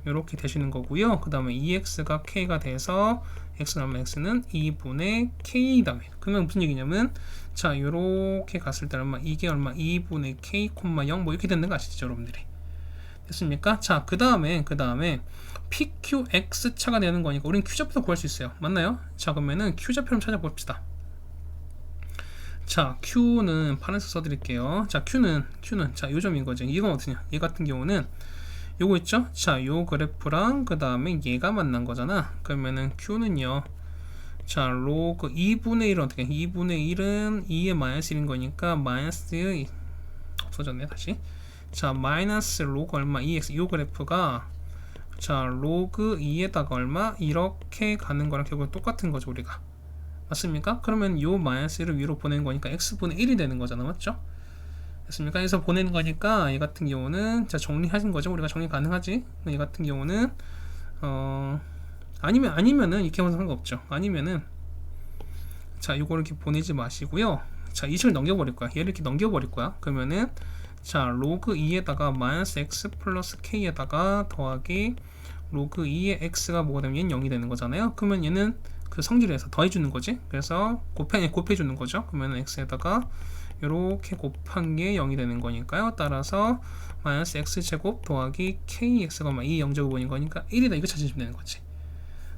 이렇게 되시는 거고요. 그 다음에 2x가 k가 돼서 x 나오면 x는 2분의 k다. 그러면 무슨 얘기냐면 자 요렇게 갔을 때 얼마, 이게 얼마 2분의 k, 0 뭐 이렇게 되는 거 아시죠 여러분들이? 됐습니까? 자 그 다음에 PQX 차가 되는 거니까 우린 Q좌표도 구할 수 있어요, 맞나요? 자 그러면은 Q좌표를 찾아봅시다. 자 Q는 파란색 써드릴게요. 자 Q는 자 요점인 거죠. 이건 어떠냐, 얘 같은 경우는 요거 있죠? 자 요 그래프랑 그 다음에 얘가 만난 거잖아. 그러면은 Q는요, 자 로그 2분의 1은 어떻게 해? 2분의 1은 2의 마이너스 1인 거니까 마이너스 없어졌네 다시. 자 마이너스 로그 얼마 2x, 요 그래프가 자 로그 2에다가 얼마 이렇게 가는 거랑 결국 똑같은 거죠 우리가, 맞습니까? 그러면 요 마이너스 1을 위로 보낸 거니까 x분의 1이 되는 거잖아, 맞죠? 됐습니까? 그래서 보내는 거니까 얘 같은 경우는 자 정리하신 거죠, 우리가 정리 가능하지. 얘 같은 경우는 아니면은 이렇게 하면 상관없죠. 아니면은 자 요거를 이렇게 보내지 마시고요. 자 2층을 넘겨버릴 거야. 얘를 이렇게 넘겨버릴 거야. 그러면은 자 로그 2에다가 마이너스 x 플러스 k에다가 더하기 로그 2의 x가 뭐가 되면 얘는 0이 되는 거잖아요. 그러면 얘는 그 성질을 해서 더해주는 거지. 그래서 곱해주는 거죠. 그러면 x에다가 이렇게 곱한 게 0이 되는 거니까요. 따라서 마이너스 x제곱 더하기 kx가 2 0제곱인 거니까 1이다, 이거 찾으시면 되는 거지.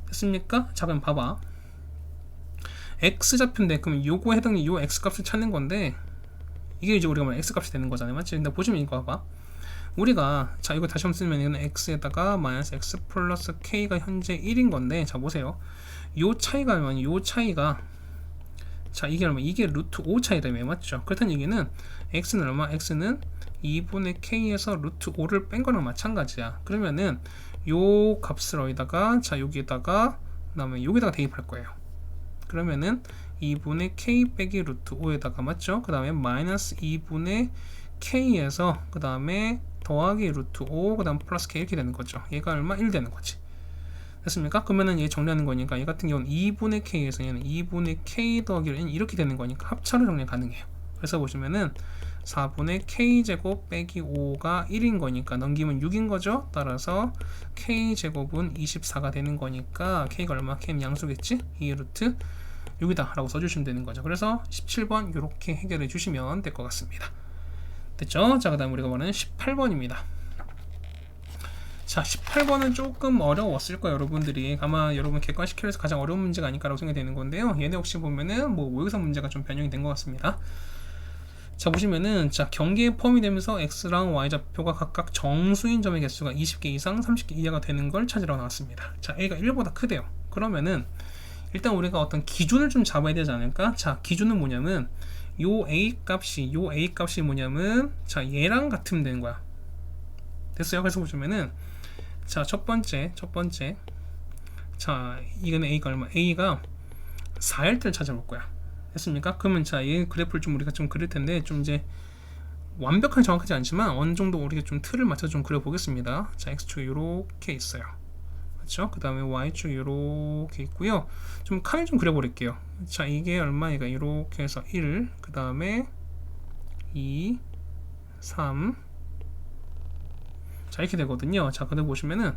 됐습니까? 자 그럼 봐봐, x좌표인데 그럼 요거 해당이 요 x값을 찾는 건데 이게 이제 우리가 x값이 되는 거잖아요, 맞지? 근데 보시면 이거 봐봐, 우리가 자 이거 다시 한번 쓰면 이거는 x에다가 마이너스 x 플러스 k가 현재 1인 건데 자 보세요, 요 차이가 얼마냐, 요 차이가 자 이게 얼마, 이게 루트 5 차이라며, 맞죠? 그렇다는 얘기는 x는 얼마, x는 2분의 k에서 루트 5를 뺀 거랑 마찬가지야. 그러면은 요 값을 어디다가 자 여기에다가 그다음에 여기다가 대입할 거예요. 그러면은 2분의 k 빼기 루트 5에다가, 맞죠? 그 다음에 마이너스 2분의 k에서 그 다음에 더하기 루트 5 그 다음 플러스 k 이렇게 되는 거죠. 얘가 얼마? 1 되는 거지. 됐습니까? 그러면은 얘 정리하는 거니까 얘 같은 경우는 2분의 k에서 얘는 2분의 k 더하기 얘는 이렇게 되는 거니까 합차로 정리 가능해요. 그래서 보시면은 4분의 k제곱 빼기 5가 1인 거니까 넘기면 6인 거죠. 따라서 k제곱은 24가 되는 거니까 k가 얼마? k는 양수겠지? 2 루트 6이다 라고 써주시면 되는 거죠. 그래서 17번 이렇게 해결해 주시면 될 것 같습니다. 됐죠? 자 그 다음 우리가 보는 18번입니다. 자 18번은 조금 어려웠을 거예요 여러분들이. 아마 여러분 객관식해서 가장 어려운 문제가 아닐까라고 생각이 되는 건데요, 얘네 혹시 보면은 뭐 모의고사 문제가 좀 변형이 된 것 같습니다. 자 보시면은 자 경계에 포함이 되면서 x랑 y좌표가 각각 정수인 점의 개수가 20개 이상 30개 이하가 되는 걸 찾으라고 나왔습니다. 자 a가 1보다 크대요. 그러면은 일단 우리가 어떤 기준을 좀 잡아야 되지 않을까? 자 기준은 뭐냐면 요 a 값이 뭐냐면 자 얘랑 같으면 되는 거야. 됐어요? 그래서 보시면은 자 첫 번째 자 이거는 a가 얼마? a가 4일 때를 찾아볼 거야. 됐습니까? 그러면 자 얘 그래프를 좀 우리가 좀 그릴 텐데 좀 이제 완벽하게 정확하지 않지만 어느 정도 우리가 좀 틀을 맞춰서 좀 그려보겠습니다. 자 x축이 이렇게 있어요. 그렇죠? 그 다음에 y축 이렇게 있고요. 좀 칸을 좀 그려버릴게요. 자 이게 얼마니까 이렇게 해서 1, 그 다음에 2, 3, 자 이렇게 되거든요. 자 근데 보시면은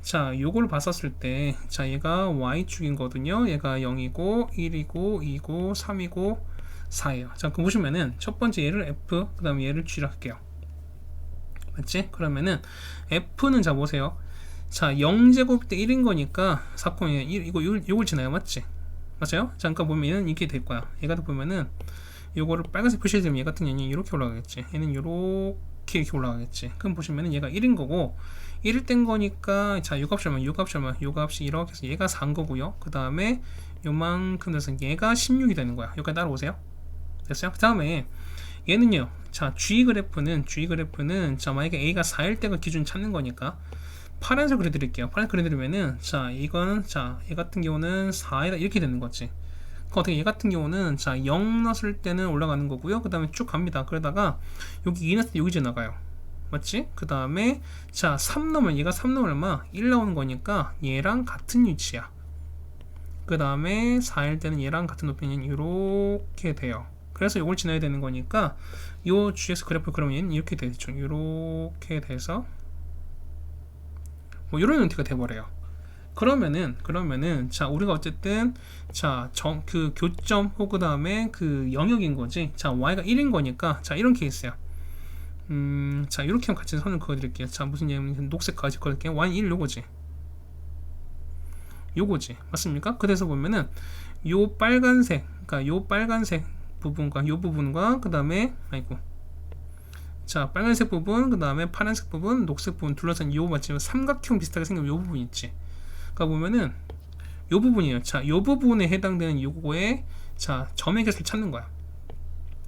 자 요걸 봤었을 때 자 얘가 y축인 거든요. 얘가 0이고 1이고 2고 3이고 4예요. 자 그럼 보시면은 첫 번째 얘를 f, 그 다음에 얘를 g로 할게요. 맞지? 그러면은 f는 자 보세요. 자 0제곱 때 1인 거니까 4,1 이거 요걸 지나요, 맞지? 맞아요? 잠깐 보면 얘는 이렇게 될 거야. 얘 같은 보면은 요거를 빨간색 표시해주면 얘 같은 경우는 이렇게 올라가겠지. 얘는 이렇게 올라가겠지. 그럼 보시면은 얘가 1인 거고 1일 땐 거니까 자 요 값이 얼마? 요 값이 이렇게 해서 얘가 4인 거고요. 그 다음에 요만큼 돼서 얘가 16이 되는 거야. 여기까지 따라오세요. 됐어요? 그 다음에 얘는요. 자 G 그래프는 자 만약에 A가 4일 때가 기준 찾는 거니까 파란색 그려드릴게요. 파란색 그려드리면은 자 이거는 자 얘 같은 경우는 4이다 이렇게 되는 거지. 그 어떻게 얘 같은 경우는 자 0 넣었을 때는 올라가는 거고요. 그 다음에 쭉 갑니다. 그러다가 여기 2 넣었을 때 여기 지나가요. 맞지? 그 다음에 자 3 넣으면 얘가 3 넣으면 얼마? 1 나오는 거니까 얘랑 같은 위치야. 그 다음에 4일 때는 얘랑 같은 높이는 이렇게 돼요. 그래서 이걸 지나야 되는 거니까 요 GS 그래프 그러면 얘는 이렇게 되죠. 이렇게 돼서 뭐 이런 형태가 돼버려요. 그러면은 자 우리가 어쨌든 자 그 교점 혹 그 다음에 그 영역인 거지. 자 y가 1인 거니까 자 이런 케이스야. 자 이렇게 같이 선을 그어드릴게요. 자 무슨 얘기냐면 녹색 가지 그을게요. y는 1 요거지 맞습니까? 그래서 보면은 요 빨간색 그러니까 요 빨간색 부분과 요 부분과 그 다음에 아이고 자 빨간색 부분 그 다음에 파란색 부분 녹색 부분 둘러싼 요 마치 삼각형 비슷하게 생긴 요 부분 있지. 그러니까 보면은 요 부분이에요. 자 요 부분에 해당되는 요거에 자 점의 개수를 찾는 거야.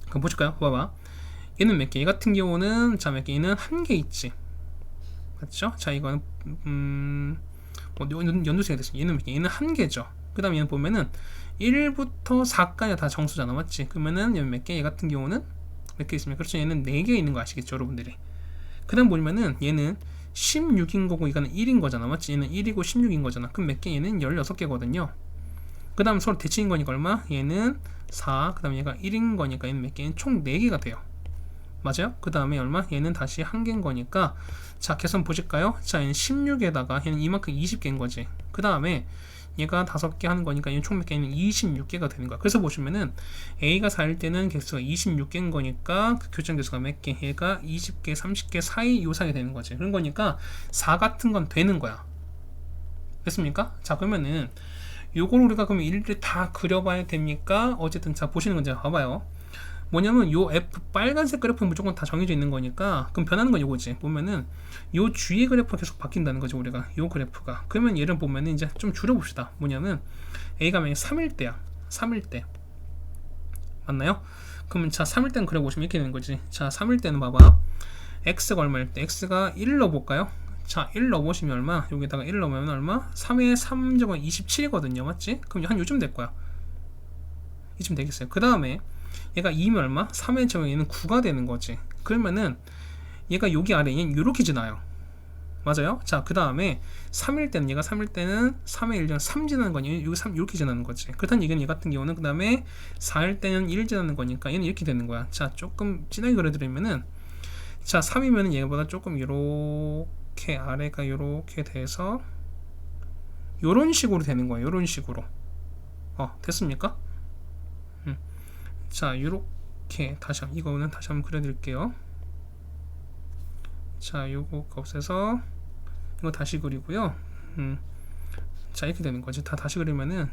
그럼 보실까요? 봐봐. 얘는 몇 개? 얘 같은 경우는 자 몇 개? 얘는 한 개 있지. 맞죠? 자 이거는 뭐 연두색이 됐어. 얘는 몇 개? 얘는 한 개죠. 그 다음에 얘는 보면은 1부터 4까지 다 정수잖아. 맞지? 그러면은 얘는 몇 개? 얘 같은 경우는 몇 개 있습니까? 그렇죠. 얘는 4개 있는 거 아시겠죠? 여러분들이. 그 다음 보면은 얘는 16인 거고 이거는 1인 거잖아. 맞지? 얘는 1이고 16인 거잖아. 그럼 몇 개? 얘는 16개거든요. 그 다음 서로 대칭인 거니까 얼마? 얘는 4. 그 다음 얘가 1인 거니까 얘는 몇 개? 얘는 총 4개가 돼요. 맞아요? 그 다음에 얼마? 얘는 다시 한 개인 거니까 자 계산 보실까요? 자 얘는 16에다가 얘는 이만큼 20개인 거지. 그 다음에 얘가 5개 하는 거니까 얘는 총 몇 개는 26개가 되는 거야. 그래서 보시면은 A가 4일 때는 개수가 26개인 거니까 그 교점 개수가 몇 개? 얘가 20개, 30개 사이 요 사이 되는 거지. 그런 거니까 4 같은 건 되는 거야. 됐습니까? 자 그러면은 요걸 우리가 그러면 일일이 다 그려봐야 됩니까? 어쨌든 자 보시는 건 제가 봐봐요. 뭐냐면 요 F 빨간색 그래프는 무조건 다 정해져 있는 거니까 그럼 변하는 건 요거지. 보면은 요 G의 그래프가 계속 바뀐다는 거죠. 우리가 요 그래프가. 그러면 얘를 보면은 이제 좀 줄여봅시다. 뭐냐면 A가 만약 3일 때야. 3일 때 맞나요? 그러면 자 3일 때는 그려보시면 이렇게 되는 거지. 자 3일 때는 봐봐. X가 얼마일 때? X가 1 넣어볼까요? 자 1 넣어보시면 얼마? 여기다가 1 넣으면 얼마? 3의 3제곱 27이거든요. 맞지? 그럼 한 요즘 될 거야. 이쯤 되겠어요. 그 다음에 얘가 2면 얼마? 3의 제곱 얘는 9가 되는 거지. 그러면은 얘가 여기 아래 얘는 이렇게 지나요. 맞아요? 자, 그 다음에 3일 때는 얘가 3일 때는 3의 1은 3 지나는 거니 여기 3 이렇게 지나는 거지. 그렇다는 얘기는 얘 같은 경우는 그 다음에 4일 때는 1 지나는 거니까 얘는 이렇게 되는 거야. 자, 조금 진하게 그려드리면은 자, 3이면은 얘보다 조금 이렇게 아래가 이렇게 돼서 요런 식으로 되는 거야. 요런 식으로. 됐습니까? 자 요렇게 이거는 다시 한번 그려드릴게요. 자 요거 없애서 이거 다시 그리고요. 자 이렇게 되는 거지. 다 다시 그리면은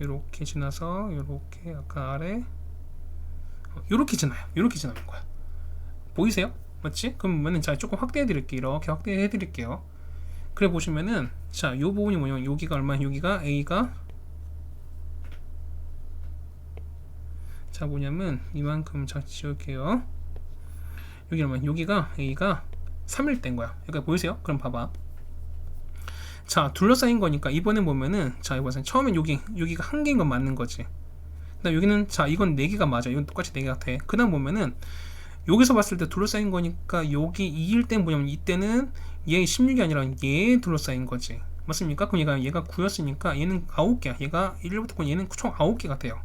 요렇게 지나서 요렇게 아까 아래 요렇게 지나요. 요렇게 지나는 거야. 보이세요? 맞지? 그러면은 자 조금 확대해 드릴게요. 이렇게 확대해 드릴게요. 그래 보시면은 자 요 부분이 뭐냐면 여기가 얼마? 여기가 A가 자 뭐냐면 이만큼 자 지울게요. 여기 얼마? 여기가 A가 3일 땐 거야. 그러니까 보이세요? 그럼 봐봐. 자 둘러싸인 거니까 이번에 보면은 자 이번에 처음엔 여기가 한 개인 건 맞는 거지. 그다음 여기는 자 이건 4개가 맞아. 이건 똑같이 4개 같아. 그다음 보면은 여기서 봤을 때 둘러싸인 거니까 여기 2일 땐 뭐냐면 이때는 얘 16이 아니라 얘에 둘러싸인 거지. 맞습니까? 그럼 얘가 9였으니까 얘는 9개야. 얘가 1부터 9 얘는 총 9개가 돼요.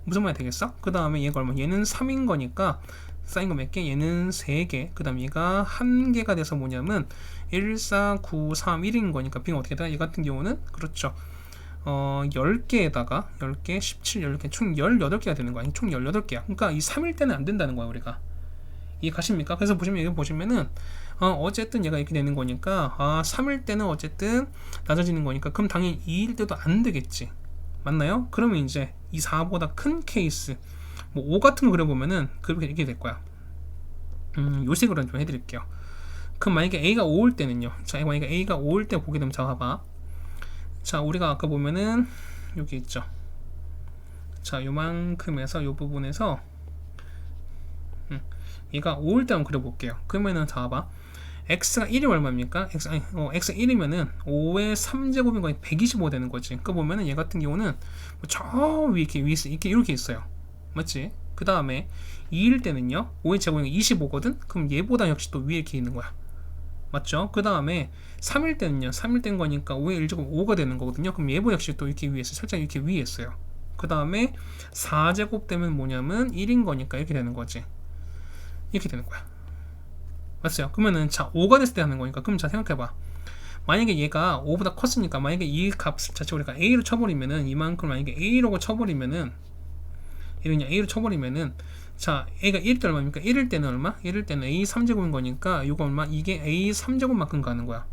무슨 말이 되겠어? 그 다음에 얘가 얼마? 얘는 3인 거니까 쌓인 거 몇 개? 얘는 3개. 그 다음 얘가 1개가 돼서 뭐냐면 1, 4, 9, 3, 1인 거니까 빙 어떻게 돼? 얘 같은 경우는 그렇죠. 10개에다가 10개, 17, 10개, 총 18개가 되는 거야. 총 18개야. 그러니까 이 3일 때는 안 된다는 거야, 우리가. 이해 가십니까? 그래서 보시면 여기 보시면은 어쨌든 얘가 이렇게 되는 거니까 3일 때는 어쨌든 낮아지는 거니까 그럼 당연히 2일 때도 안 되겠지. 맞나요? 그러면 이제 이 4보다 큰 케이스 뭐 5 같은 거 그려보면은 그렇게 이렇게 될 거야. 요 식으로 좀 해드릴게요. 그럼 만약에 A가 5일 때는요. 자, 만약에 A가 5일 때 보게 되면 자 봐봐. 자, 우리가 아까 보면은 여기 있죠. 자, 요만큼에서 요 부분에서 얘가 5일 때 한번 그려볼게요. 그러면은 자 봐봐. x가 1이 얼마입니까? x가 1이면은 5의 3제곱인 거니 125 되는 거지. 그 보면은 얘 같은 경우는 저 위에 이렇게 있어요. 맞지? 그 다음에 2일 때는요 5의 제곱이 25거든? 그럼 얘보다 역시 또 위에 이렇게 있는 거야. 맞죠? 그 다음에 3일 때는요 3일 된 거니까 5의 1제곱 5가 되는 거거든요. 그럼 얘보 역시 또 이렇게 위에 있어요. 살짝 이렇게 위에 있어요. 그 다음에 4제곱 되면 뭐냐면 1인 거니까 이렇게 되는 거지. 이렇게 되는 거야. 맞죠? 그러면은 자 5가 됐을 때 하는 거니까 그럼 자 생각해봐. 만약에 얘가 5보다 컸으니까 만약에 이 값 자체 우리가 A로 쳐버리면은 이만큼 만약에 A라고 쳐버리면은 이러냐 A로 쳐버리면은 자 A가 1일 때 얼마입니까? 1일 때는 얼마? 1일 때는 A 3제곱인 거니까 이거 얼마? 이게 A 3제곱만큼 가는 거야.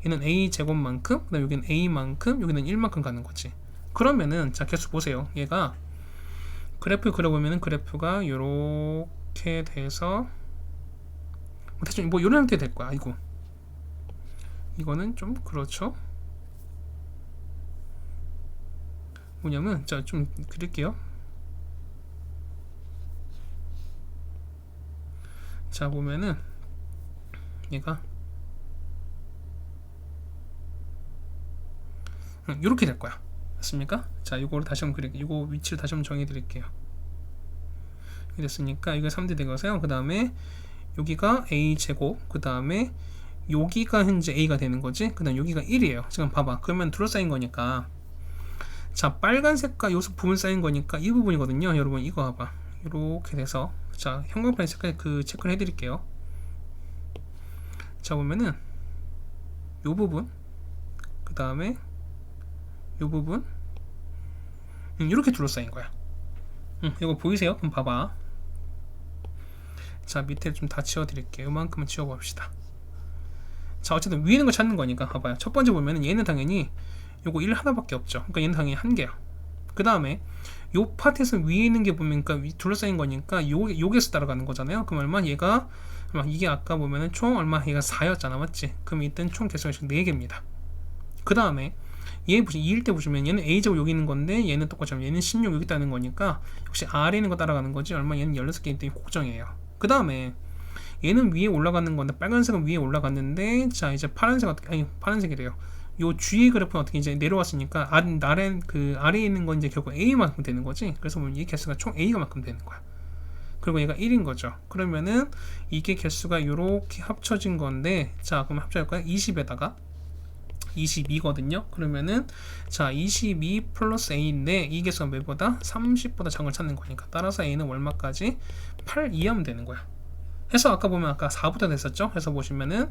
얘는 A 제곱만큼 그다음 여기는 A만큼 여기는 1만큼 가는 거지. 그러면은 자 개수 보세요. 얘가 그래프 그려보면은 그래프가 요렇게 돼서 대충 뭐 이런 형태 될 거야. 이거는 좀 그렇죠. 뭐냐면 자 좀 그릴게요. 자 보면은 얘가 이렇게 될 거야. 맞습니까? 자 이거를 다시 한번 그릴게요. 이거 위치를 다시 한번 정해 드릴게요. 이렇게 됐으니까 이게 3D 되고서요. 그 다음에 여기가 A 제곱, 그 다음에 여기가 현재 A가 되는 거지. 그 다음 여기가 1이에요. 지금 봐봐. 그러면 둘러싸인 거니까 자 빨간색과 요소 부분 쌓인 거니까 이 부분이거든요. 여러분 이거 봐봐. 이렇게 돼서 자 형광펜 색깔 그 체크를 해드릴게요. 자 보면은 요 부분, 그 다음에 요 부분 이렇게 둘러싸인 거야. 이거 보이세요? 그럼 봐봐. 자 밑에 좀 다 지워드릴게요. 요만큼은 지워봅시다. 자 어쨌든 위에 있는 거 찾는 거니까 봐봐요. 첫 번째 보면은 얘는 당연히 요거 1 하나밖에 없죠. 그러니까 얘는 당연히 한 개야. 그 다음에 요 파트에서 위에 있는 게 보면 그러니까 둘러싸인 거니까 요게서 따라가는 거잖아요. 그럼 얼마? 얘가 이게 아까 보면은 총 얼마? 얘가 4였잖아. 맞지? 그럼 이때는 총 개수가 4개입니다. 그 다음에 얘 보시 2일 때 보시면 얘는 A제곱 여기 있는 건데 얘는 똑같이 얘는 16 여기 있다는 거니까 역시 아래 있는 거 따라가는 거지. 얼마? 얘는 16개이기 때문에 곡정이에요. 그 다음에 얘는 위에 올라가는 건데 빨간색은 위에 올라갔는데 자 이제 파란색이래요. 요 G의 그래프는 어떻게 이제 내려왔으니까 아래에 있는 건 이제 결국 A만큼 되는 거지. 그래서 보면 이 개수가 총 A가 만큼 되는 거야. 그리고 얘가 1인 거죠. 그러면은 이게 개수가 요렇게 합쳐진 건데 자 그럼 합쳐질까요? 20에다가 22거든요. 그러면은 자 22 플러스 A인데 이 개수가 몇보다 30보다 작은 걸 찾는 거니까 따라서 A는 얼마까지? 8 이하면 되는 거야. 해서 아까 보면 아까 4부터 됐었죠. 해서 보시면은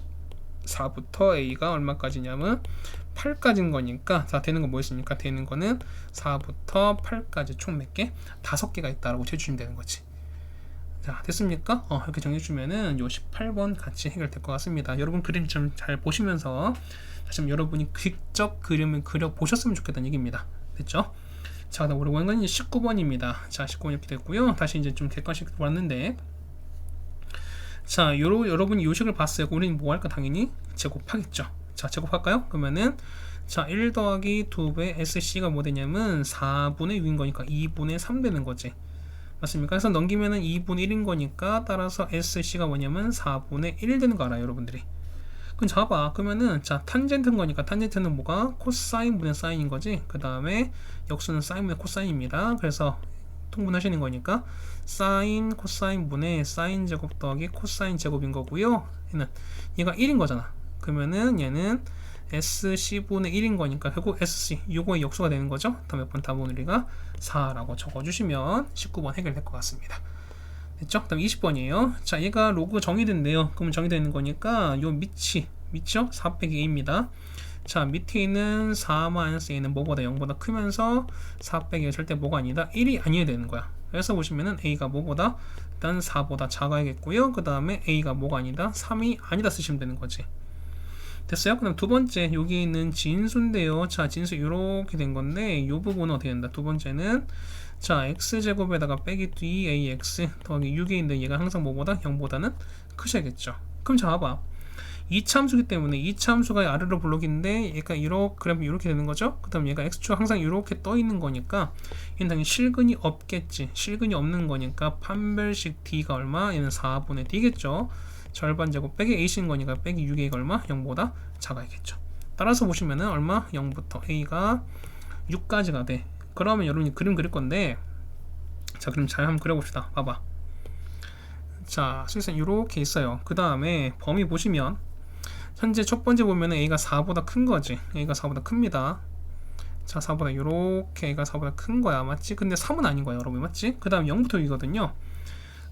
4부터 A가 얼마까지냐면 8까지인 거니까 자 되는 건 뭐였습니까? 되는 거는 4부터 8까지 총 몇 개? 5개가 있다라고 재주시면 되는 거지. 자 됐습니까? 이렇게 정해주면은 요 18번 같이 해결될 것 같습니다. 여러분 그림 좀 잘 보시면서 다시 한번 여러분이 직접 그림을 그려 보셨으면 좋겠다는 얘기입니다. 됐죠? 자 그다음 우리 원건이 19번입니다. 자 19번 이렇게 됐고요. 다시 이제 좀 객관식 왔는데 자 여러분이 요식을 봤어요. 우리는 뭐 할까? 당연히 제곱하겠죠. 자 제곱할까요? 그러면은 자 1 더하기 2배 SC가 뭐 되냐면 4분의 6인 거니까 2분의 3 되는 거지. 맞습니까? 그래서 넘기면은 2분의 1인 거니까 따라서 SC가 뭐냐면 4분의 1 되는 거 알아요, 여러분들이. 그럼 잡아. 그러면은 자 탄젠트인 거니까 탄젠트는 뭐가 코사인 분의 사인인 거지. 그 다음에 역수는 사인 분의 코사인입니다. 그래서 통분하시는 거니까 사인 코사인 분의 사인 제곱 더하기 코사인 제곱인 거고요. 얘가 1인 거잖아. 그러면은 얘는 SC분의 1인 거니까 결국 SC 요거의 역수가 되는 거죠. 다음 몇 번 답은 우리가 4라고 적어주시면 19번 해결될 것 같습니다. 됐죠? 다음 20번이에요. 자 얘가 로그 정의된대요. 그러면 정의되어 있는 거니까 요 밑이죠? 4 빼기 A입니다. 자 밑에 있는 4-A는 뭐보다 0보다 크면서 4 빼기가 절대 뭐가 아니다? 1이 아니어야 되는 거야. 그래서 보시면은 A가 뭐보다 일단 4보다 작아야겠고요. 그 다음에 A가 뭐가 아니다? 3이 아니다 쓰시면 되는 거지. 됐어요? 그럼 두 번째 여기 있는 진수인데요. 자 진수 이렇게 된 건데 이 부분은 어떻게 된다? 두 번째는 자 x제곱에다가 빼기 2ax 더하기 6이 있는데 얘가 항상 뭐보다 0보다는 크셔야겠죠. 그럼 자 봐봐. 이차함수기 때문에 이차함수가 아래로 블록인데 얘가 그럼 이렇게 되는 거죠. 그 다음 얘가 x축 항상 이렇게 떠 있는 거니까 얘는 당연히 실근이 없겠지. 실근이 없는 거니까 판별식 d가 얼마? 얘는 4분의 d겠죠. 절반 제곱 빼기 A인 거니까 빼기 6A가 얼마? 0보다 작아야겠죠. 따라서 보시면은 얼마? 0부터 A가 6까지가 돼. 그러면 여러분이 그림 그릴 건데, 자 그럼 잘 한번 그려봅시다. 봐봐. 자 수익선 이렇게 있어요. 그 다음에 범위 보시면 현재 첫 번째 보면은 A가 4보다 큰 거지. A가 4보다 큽니다. 자 4보다 이렇게 A가 4보다 큰 거야. 맞지? 근데 3은 아닌 거야 여러분. 맞지? 그 다음 0부터 6이거든요.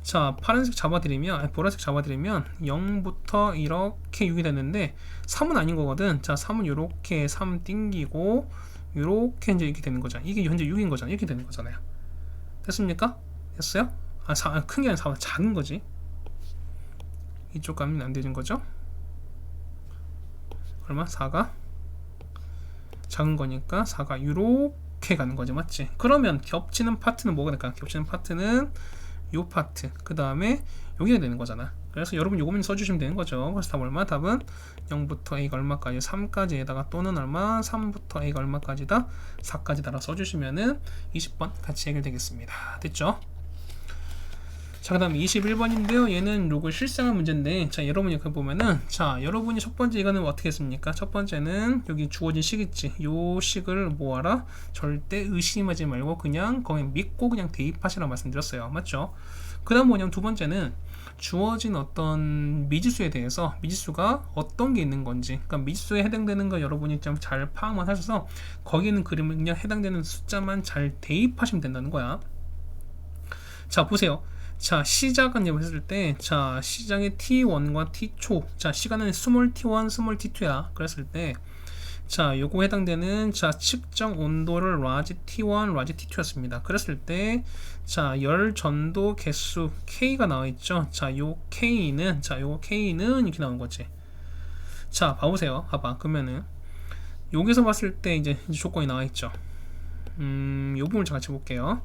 자 파란색 잡아드리면, 아니, 보라색 잡아드리면 0부터 이렇게 6이 됐는데 3은 아닌 거거든. 자 3은 이렇게 3 띵기고 이렇게 이제 이렇게 되는 거잖아. 이게 현재 6인 거잖아. 이렇게 되는 거잖아요. 됐습니까? 됐어요? 큰 게 아니라 4보다 작은 거지. 이쪽 가면 안 되는 거죠? 얼마? 4가 작은 거니까 4가 이렇게 가는 거지. 맞지? 그러면 겹치는 파트는 뭐가 될까? 겹치는 파트는 요 파트, 그 다음에 여기가 되는 거잖아. 그래서 여러분 요거만 써주시면 되는 거죠. 그래서 답 얼마? 답은 0부터 A가 얼마까지? 3까지에다가 또는 얼마? 3부터 A가 얼마까지다? 4까지 달아 써주시면은 20번 같이 해결되겠습니다. 됐죠? 자, 그 다음 21번인데요. 얘는 로그 실생활 문제인데, 자, 여러분이 그 보면은, 자, 여러분이 첫 번째 이거는 어떻게 했습니까? 첫 번째는 여기 주어진 식 있지. 요 식을 뭐하라? 절대 의심하지 말고 그냥 거기 믿고 그냥 대입하시라고 말씀드렸어요. 맞죠? 그 다음 뭐냐면 두 번째는 주어진 어떤 미지수에 대해서 미지수가 어떤 게 있는 건지, 그러니까 미지수에 해당되는 거 여러분이 좀 잘 파악만 하셔서 거기 있는 그림을 그냥 해당되는 숫자만 잘 대입하시면 된다는 거야. 자, 보세요. 자, 시작은 했을 때, 자, 시작의 t1과 t초, 자, 시간은 스몰 t1, 스몰 t2야. 그랬을 때, 자, 요거 해당되는, 자, 측정 온도를 라지 t1, 라지 t2였습니다. 그랬을 때, 자, 열 전도 개수 k가 나와 있죠. 자, 요 k는, 자, 요거 k는 이렇게 나온 거지. 자, 봐보세요. 봐봐. 그러면은, 여기서 봤을 때 이제 조건이 나와 있죠. 요 부분을 같이 볼게요.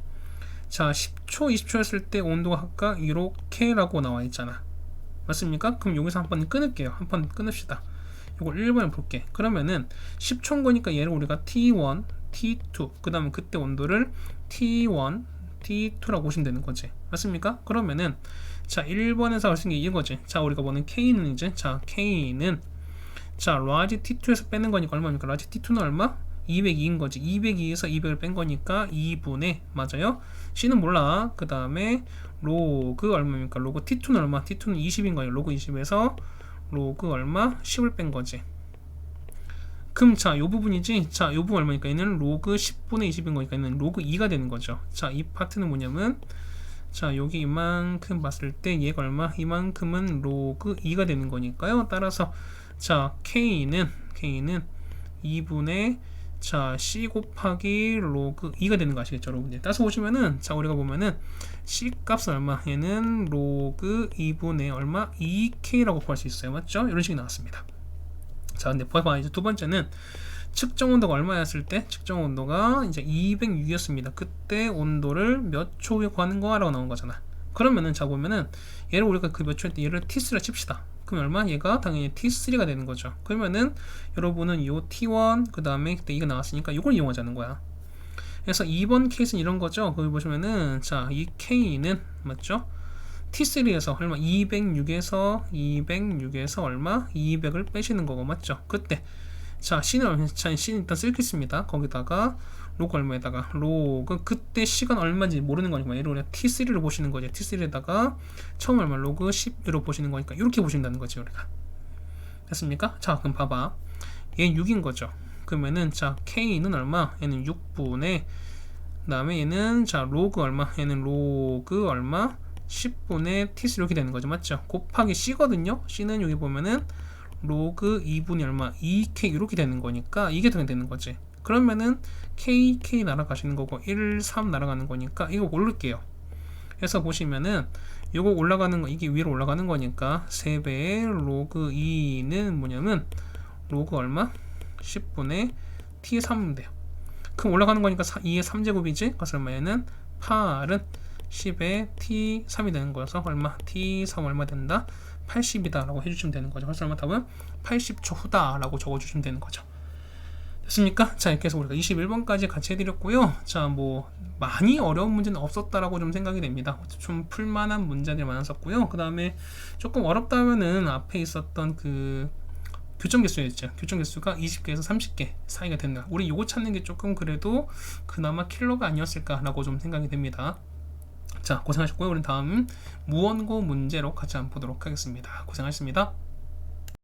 자, 10초, 20초 했을 때 온도가 각각 이렇게 라고 나와 있잖아. 맞습니까? 그럼 여기서 한 번 끊을게요. 한 번 끊읍시다. 이걸 1번을 볼게. 그러면은 10초인 거니까 얘를 우리가 T1, T2, 그 다음에 그때 온도를 T1, T2라고 보시면 되는 거지. 맞습니까? 그러면은 자, 1번에서 할 수 있는 게 이거지. 자, 우리가 보는 K는 이제, 자, K는, 자, 라지 T2에서 빼는 거니까 얼마입니까? 라지 T2는 얼마? 202인 거지. 202에서 200을 뺀 거니까 2분의, 맞아요? C는 몰라. 그 다음에 로그 얼마입니까? 로그 T2는 얼마? T2는 20인 거예요. 로그 20에서 로그 얼마? 10을 뺀 거지. 그럼 자, 요 부분이지. 자, 요 부분 얼마니까? 얘는 로그 10분의 20인 거니까 얘는 로그 2가 되는 거죠. 자, 이 파트는 뭐냐면, 자, 여기 이만큼 봤을 때 얘가 얼마? 이만큼은 로그 2가 되는 거니까요. 따라서 자, K는 2분의, 자, C 곱하기 로그 2가 되는 거 아시겠죠, 여러분들? 따라서 보시면은, 자, 우리가 보면은 C 값은 얼마? 얘는 로그 2분의 얼마? 2K라고 구할 수 있어요. 맞죠? 이런 식이 나왔습니다. 자, 근데 봐봐. 이제 두 번째는 측정 온도가 얼마였을 때? 측정 온도가 이제 206이었습니다. 그때 온도를 몇 초 후에 구하는 거라고 나온 거잖아. 그러면은, 자, 보면은 얘를 우리가 그 몇 초일 때 얘를 T3라 칩시다. 그럼 얼마? 얘가 당연히 T3가 되는 거죠. 그러면은 여러분은 요 T1 그 다음에 그때 이거 나왔으니까 이걸 이용하자는 거야. 그래서 2번 케이스는 이런 거죠. 거기 보시면은, 자, 이 K는 맞죠? T3에서 얼마? 206에서 얼마? 200을 빼시는 거고, 맞죠? 그때 자, C는 얼마? 자, C는 일단 쓰겠습니다. 거기다가 로그 얼마에다가 로그 그때 시간 얼마인지 모르는 거니까 얘를 우리가 T3를 보시는 거죠. T3에다가 처음 얼마? 로그 10으로 보시는 거니까 이렇게 보신다는 거지 우리가. 됐습니까? 자, 그럼 봐봐. 얘는 6인 거죠. 그러면은 자, K는 얼마? 얘는 6분의, 그 다음에 얘는 자, 로그 얼마? 얘는 로그 얼마? 10분의 T3 이렇게 되는 거죠. 맞죠? 곱하기 C거든요. C는 여기 보면은 로그 2분의 얼마? 2K 이렇게 되는 거니까 이게 되는 거지. 그러면은 K 날아가시는 거고 1, 3 날아가는 거니까 이거 고를게요. 해서 보시면은 요거 올라가는 거, 이게 위로 올라가는 거니까 3배의 로그 2는 뭐냐면 로그 얼마? 10분의 T3면 돼요. 그럼 올라가는 거니까 2의 3제곱이지? 그래서 얼마? 얘는 8은 10의 T3이 되는 거여서 얼마? T3 얼마 된다? 80이다 라고 해주시면 되는 거죠. 그래서 얼마? 답은 80초 후다 라고 적어주시면 되는 거죠. 됐습니까? 자, 이렇게 해서 우리가 21번까지 같이 해드렸고요. 자, 뭐 많이 어려운 문제는 없었다라고 좀 생각이 됩니다. 좀 풀만한 문제들이 많았었고요. 그 다음에 조금 어렵다면은 앞에 있었던 그 교점 개수였죠. 교점 개수가 20개에서 30개 사이가 된다. 우리 요거 찾는 게 조금 그래도 그나마 킬러가 아니었을까라고 좀 생각이 됩니다. 자, 고생하셨고요. 우리 다음 무원고 문제로 같이 한번 보도록 하겠습니다. 고생하셨습니다.